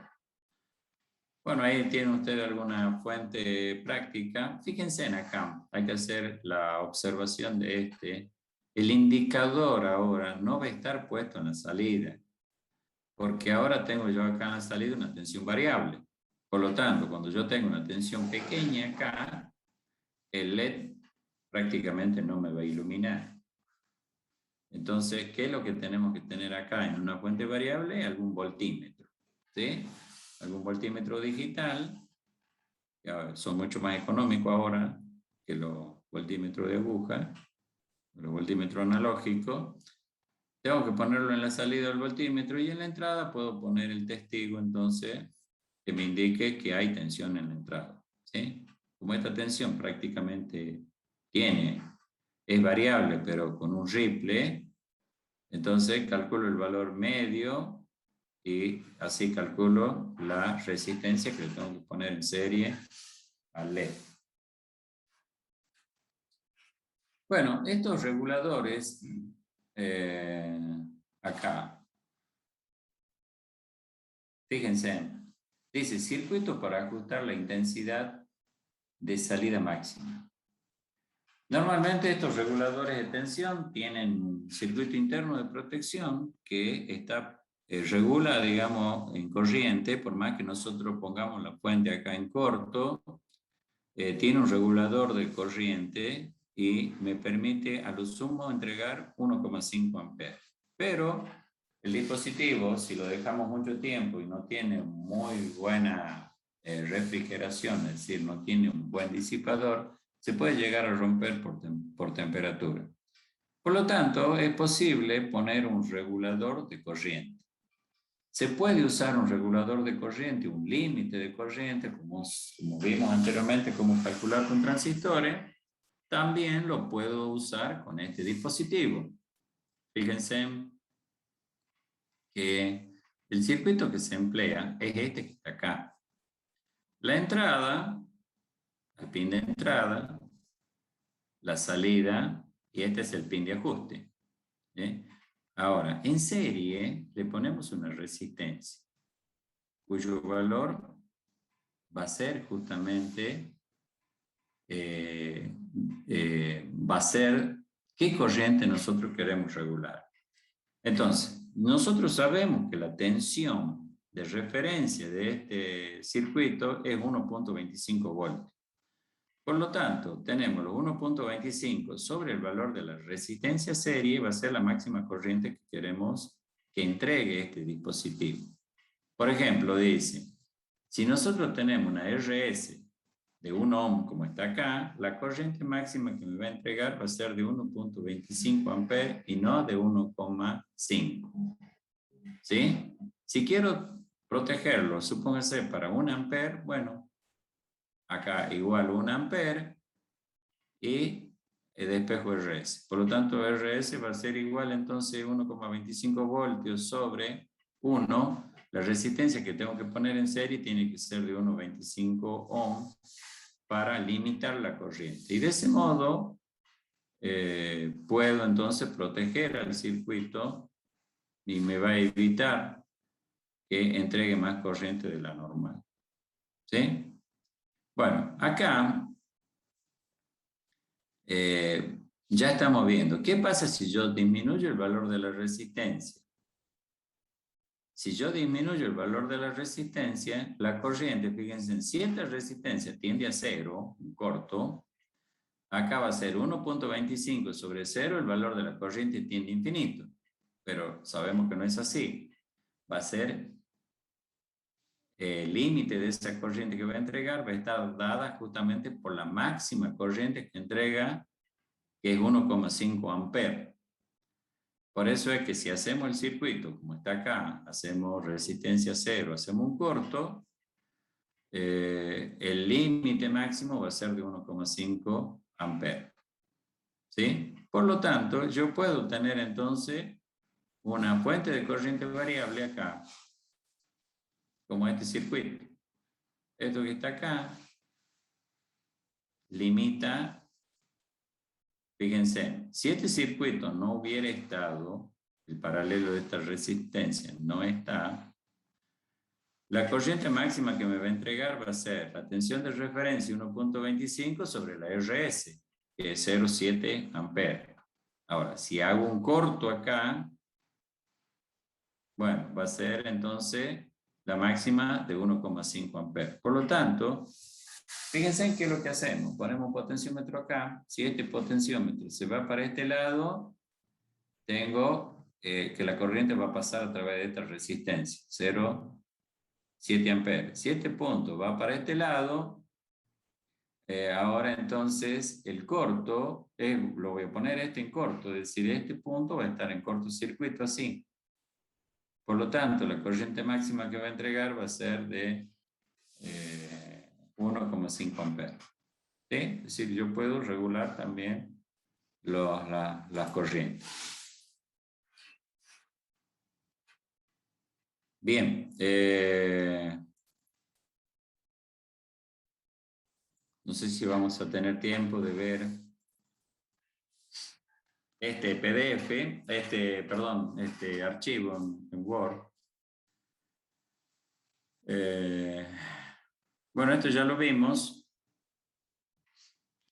Bueno, ahí tienen ustedes alguna fuente práctica. Fíjense en acá, hay que hacer la observación de El indicador ahora no va a estar puesto en la salida, porque ahora tengo yo acá en la salida una tensión variable. Por lo tanto, cuando yo tengo una tensión pequeña acá, el LED prácticamente no me va a iluminar. Entonces, ¿qué es lo que tenemos que tener acá en una fuente variable? Algún voltímetro, ¿sí? Algún voltímetro digital. Son mucho más económicos ahora que los voltímetros de aguja, los voltímetros analógicos. Tengo que ponerlo en la salida del voltímetro y en la entrada puedo poner el testigo, entonces, que me indique que hay tensión en la entrada, ¿sí? Como esta tensión prácticamente es variable, pero con un ripple, entonces calculo el valor medio y así calculo la resistencia que le tengo que poner en serie al LED. Bueno, estos reguladores, acá, fíjense, dice circuito para ajustar la intensidad de salida máxima. Normalmente estos reguladores de tensión tienen un circuito interno de protección que regula, digamos, en corriente, por más que nosotros pongamos la fuente acá en corto, tiene un regulador de corriente y me permite a lo sumo entregar 1,5 amperes. Pero el dispositivo, si lo dejamos mucho tiempo y no tiene muy buena refrigeración, es decir, no tiene un buen disipador, se puede llegar a romper por temperatura. Por lo tanto, es posible poner un regulador de corriente. Se puede usar un regulador de corriente, un límite de corriente, como vimos anteriormente, cómo calcular con transistores. También lo puedo usar con este dispositivo. Fíjense que el circuito que se emplea es este que está acá. La entrada, el pin de entrada, la salida, y este es el pin de ajuste. ¿Sí? Ahora, en serie le ponemos una resistencia, cuyo valor va a ser justamente, va a ser qué corriente nosotros queremos regular. Entonces, nosotros sabemos que la tensión de referencia de este circuito es 1.25 voltios. Por lo tanto, tenemos los 1.25 sobre el valor de la resistencia serie, va a ser la máxima corriente que queremos que entregue este dispositivo. Por ejemplo, dice, si nosotros tenemos una RS de 1 ohm como está acá, la corriente máxima que me va a entregar va a ser de 1.25 amperes y no de 1,5. ¿Sí? Si quiero protegerlo, supóngase para 1 ampere, bueno, acá igual 1 ampere y despejo RS. Por lo tanto, RS va a ser igual entonces 1,25 voltios sobre 1. La resistencia que tengo que poner en serie tiene que ser de 1,25 ohm para limitar la corriente. Y de ese modo puedo entonces proteger al circuito y me va a evitar que entregue más corriente de la normal. ¿Sí? Bueno, acá ya estamos viendo. ¿Qué pasa si yo disminuyo el valor de la resistencia? Si yo disminuyo el valor de la resistencia, la corriente, fíjense, si esta resistencia tiende a 0, un corto, acá va a ser 1.25 sobre 0, el valor de la corriente tiende a infinito. Pero sabemos que no es así. Va a ser el límite de esa corriente que va a entregar, va a estar dada justamente por la máxima corriente que entrega, que es 1,5 amperes. Por eso es que si hacemos el circuito, como está acá, hacemos resistencia 0, hacemos un corto, el límite máximo va a ser de 1,5 amperes. ¿Sí? Por lo tanto, yo puedo tener entonces una fuente de corriente variable acá, como este circuito. Esto que está acá limita, fíjense, si este circuito no hubiera estado, el paralelo de esta resistencia no está, la corriente máxima que me va a entregar va a ser la tensión de referencia 1.25 sobre la RS, que es 0,7 amperes. Ahora, si hago un corto acá, bueno, va a ser entonces la máxima de 1,5 amperes. Por lo tanto, fíjense en qué es lo que hacemos. Ponemos un potenciómetro acá. Si este potenciómetro se va para este lado, tengo que la corriente va a pasar a través de esta resistencia, 0,7 amperes. Si este punto va para este lado, ahora entonces el corto, lo voy a poner este en corto, es decir, este punto va a estar en cortocircuito así. Por lo tanto, la corriente máxima que va a entregar va a ser de 1,5 amperes. ¿Sí? Es decir, yo puedo regular también las corrientes. Bien. No sé si vamos a tener tiempo de ver este PDF, este archivo en Word. Bueno, esto ya lo vimos,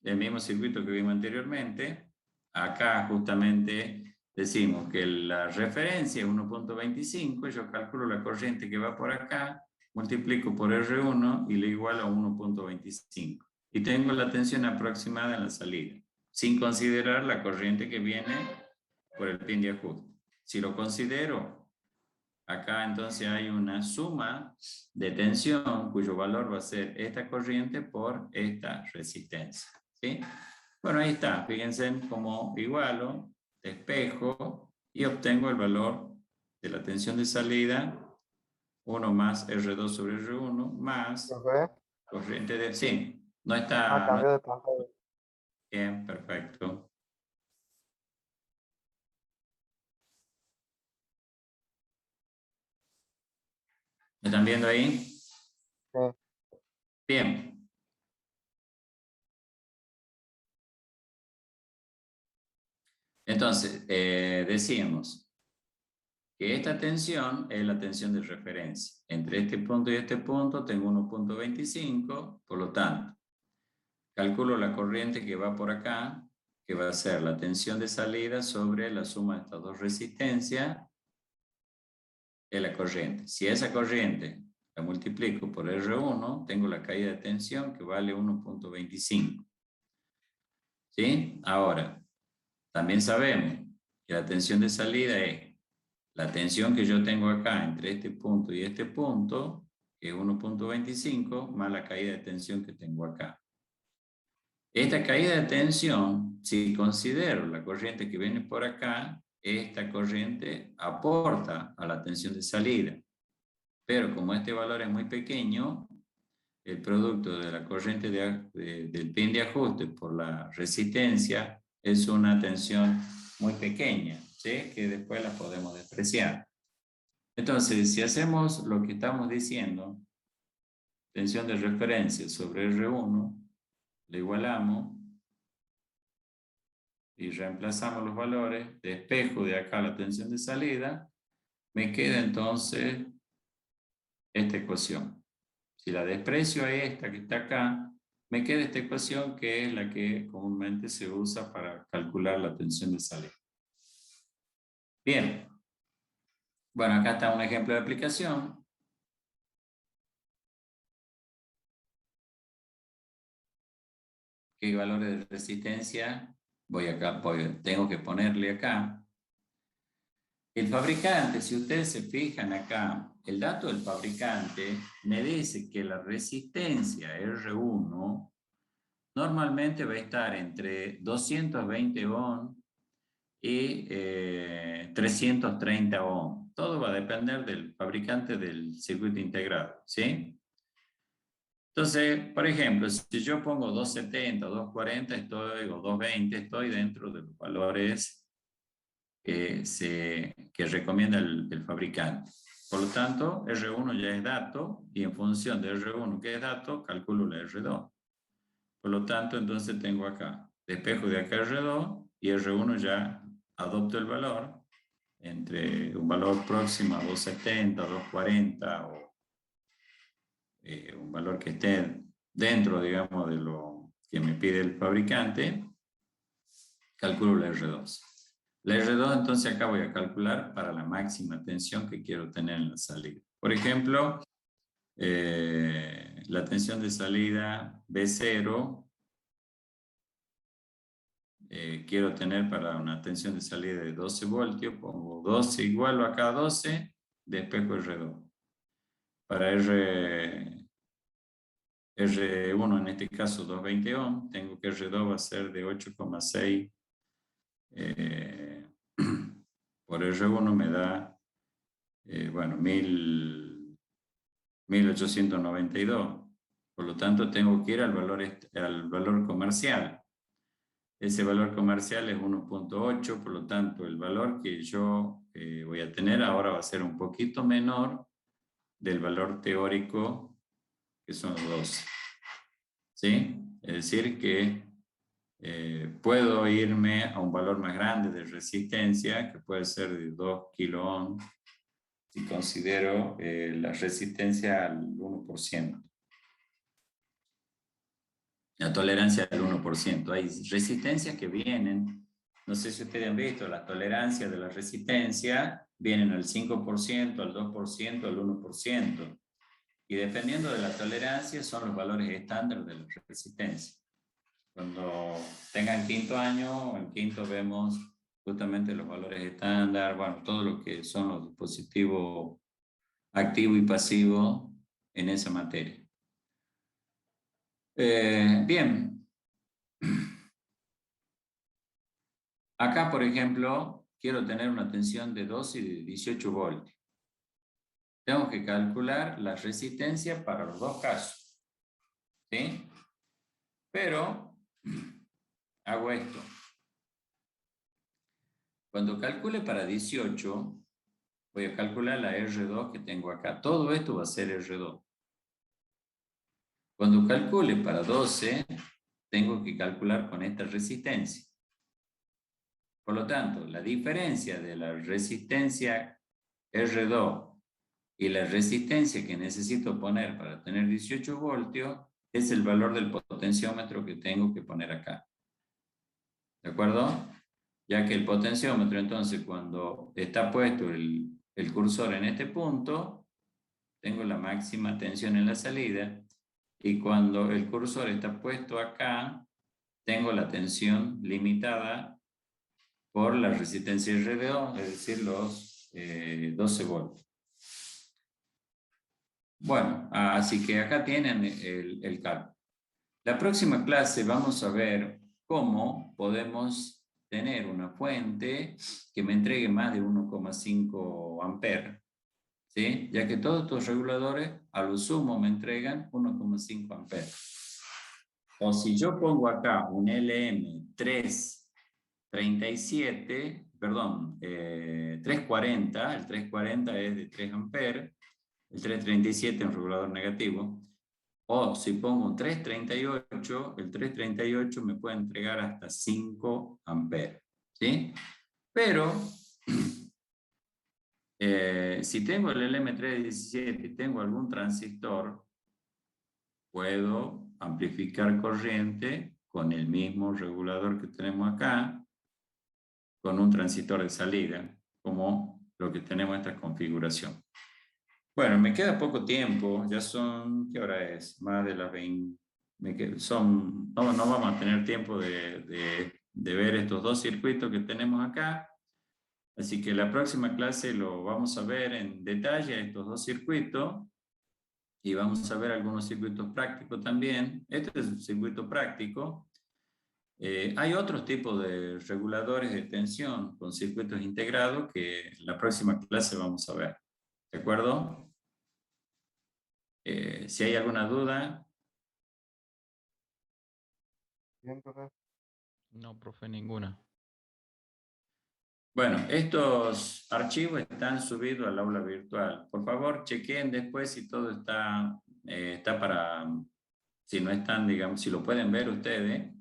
el mismo circuito que vimos anteriormente. Acá justamente decimos que la referencia es 1.25, yo calculo la corriente que va por acá, multiplico por R1 y le igualo a 1.25. Y tengo la tensión aproximada en la salida, sin considerar la corriente que viene por el pin de ajuste. Si lo considero, acá entonces hay una suma de tensión cuyo valor va a ser esta corriente por esta resistencia. ¿Sí? Bueno, ahí está. Fíjense cómo igualo, despejo y obtengo el valor de la tensión de salida, 1 más R2 sobre R1 más Profe, corriente de... Sí, no está... cambio de pantalla. Bien, perfecto. ¿Me están viendo ahí? Sí. Bien. Entonces, decíamos, que esta tensión es la tensión de referencia. Entre este punto y este punto tengo 1.25, por lo tanto, calculo la corriente que va por acá, que va a ser la tensión de salida sobre la suma de estas dos resistencias, es la corriente. Si esa corriente la multiplico por R1, tengo la caída de tensión que vale 1.25. ¿Sí? Ahora, también sabemos que la tensión de salida es la tensión que yo tengo acá entre este punto y este punto, que es 1.25, más la caída de tensión que tengo acá. Esta caída de tensión, si considero la corriente que viene por acá, esta corriente aporta a la tensión de salida. Pero como este valor es muy pequeño, el producto de la corriente del pin de ajuste por la resistencia es una tensión muy pequeña, ¿sí? Que después la podemos despreciar. Entonces, si hacemos lo que estamos diciendo, tensión de referencia sobre R1, le igualamos y reemplazamos los valores, despejo de acá la tensión de salida, me queda entonces esta ecuación. Si la desprecio a esta que está acá, me queda esta ecuación que es la que comúnmente se usa para calcular la tensión de salida. Bien. Bueno, acá está un ejemplo de aplicación. ¿Qué valores de resistencia? Tengo que ponerle acá. El fabricante, si ustedes se fijan acá, el dato del fabricante me dice que la resistencia R1 normalmente va a estar entre 220 ohm y 330 ohm. Todo va a depender del fabricante del circuito integrado, ¿sí? Entonces, por ejemplo, si yo pongo 270, 240, o 220, estoy dentro de los valores que recomienda el fabricante. Por lo tanto, R1 ya es dato y en función de R1 que es dato, calculo la R2. Por lo tanto, entonces tengo acá, despejo de acá R2 y R1 ya adopto el valor entre un valor próximo a 270, 240 o un valor que esté dentro, digamos, de lo que me pide el fabricante, calculo la R2. La R2 entonces acá voy a calcular para la máxima tensión que quiero tener en la salida. Por ejemplo, la tensión de salida B0 quiero tener para una tensión de salida de 12 voltios, pongo 12 igual o acá 12, despejo R2. Para R1 en este caso 220 ohm, tengo que R2 va a ser de 8,6 por R1 me da, bueno, 1892. Por lo tanto, tengo que ir al valor comercial. Ese valor comercial es 1.8, por lo tanto, el valor que yo voy a tener ahora va a ser un poquito menor del valor teórico, que son 12. ¿Sí? Es decir, que puedo irme a un valor más grande de resistencia, que puede ser de 2 kilo ohm, si considero la resistencia al 1%. La tolerancia al 1%. Hay resistencias que vienen, no sé si ustedes han visto, las tolerancias de la resistencia vienen al 5%, al 2%, al 1%. Y dependiendo de la tolerancia son los valores estándar de la resistencia. Cuando tengan quinto año, en quinto vemos justamente los valores estándar, bueno, todo lo que son los dispositivos activo y pasivo en esa materia. Bien. Acá, por ejemplo, quiero tener una tensión de 12 y de 18 voltios. Tengo que calcular la resistencia para los dos casos. ¿Sí? Pero hago esto. Cuando calcule para 18, voy a calcular la R2 que tengo acá. Todo esto va a ser R2. Cuando calcule para 12, tengo que calcular con esta resistencia. Por lo tanto, la diferencia de la resistencia R2 y la resistencia que necesito poner para tener 18 voltios es el valor del potenciómetro que tengo que poner acá. ¿De acuerdo? Ya que el potenciómetro, entonces, cuando está puesto el cursor en este punto, tengo la máxima tensión en la salida, y cuando el cursor está puesto acá, tengo la tensión limitada por la resistencia R2, es decir, los 12 voltios. Bueno, así que acá tienen el cálculo. La próxima clase vamos a ver cómo podemos tener una fuente que me entregue más de 1,5 amperes, ¿sí? Ya que todos estos reguladores a lo sumo me entregan 1,5 amperes. O si yo pongo acá un LM337, perdón, 340, el 340 es de 3 amperes, el 337 es un regulador negativo. O si pongo un 338, el 338 me puede entregar hasta 5 amperes, ¿sí? Pero si tengo el LM317 y tengo algún transistor, puedo amplificar corriente con el mismo regulador que tenemos acá, con un transistor de salida, como lo que tenemos en esta configuración. Bueno, me queda poco tiempo, ya son, ¿qué hora es? Más de las 20. No vamos a tener tiempo de ver estos dos circuitos que tenemos acá. Así que la próxima clase lo vamos a ver en detalle, estos dos circuitos, y vamos a ver algunos circuitos prácticos también. Este es un circuito práctico. Hay otros tipos de reguladores de tensión con circuitos integrados que en la próxima clase vamos a ver. ¿De acuerdo? Si hay alguna duda. Bien, profe. No, profe, ninguna. Bueno, estos archivos están subidos al aula virtual. Por favor, chequen después si todo está para, si no están, digamos, si lo pueden ver ustedes.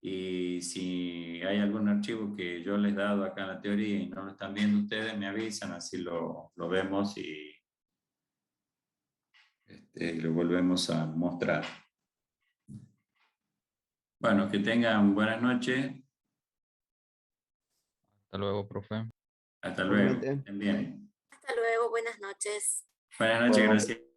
Y si hay algún archivo que yo les he dado acá en la teoría y no lo están viendo ustedes, me avisan, así lo vemos y lo volvemos a mostrar. Bueno, que tengan buenas noches. Hasta luego, profe. Hasta luego. Igualmente. Estén bien. Hasta luego, buenas noches. Buenas noches, gracias.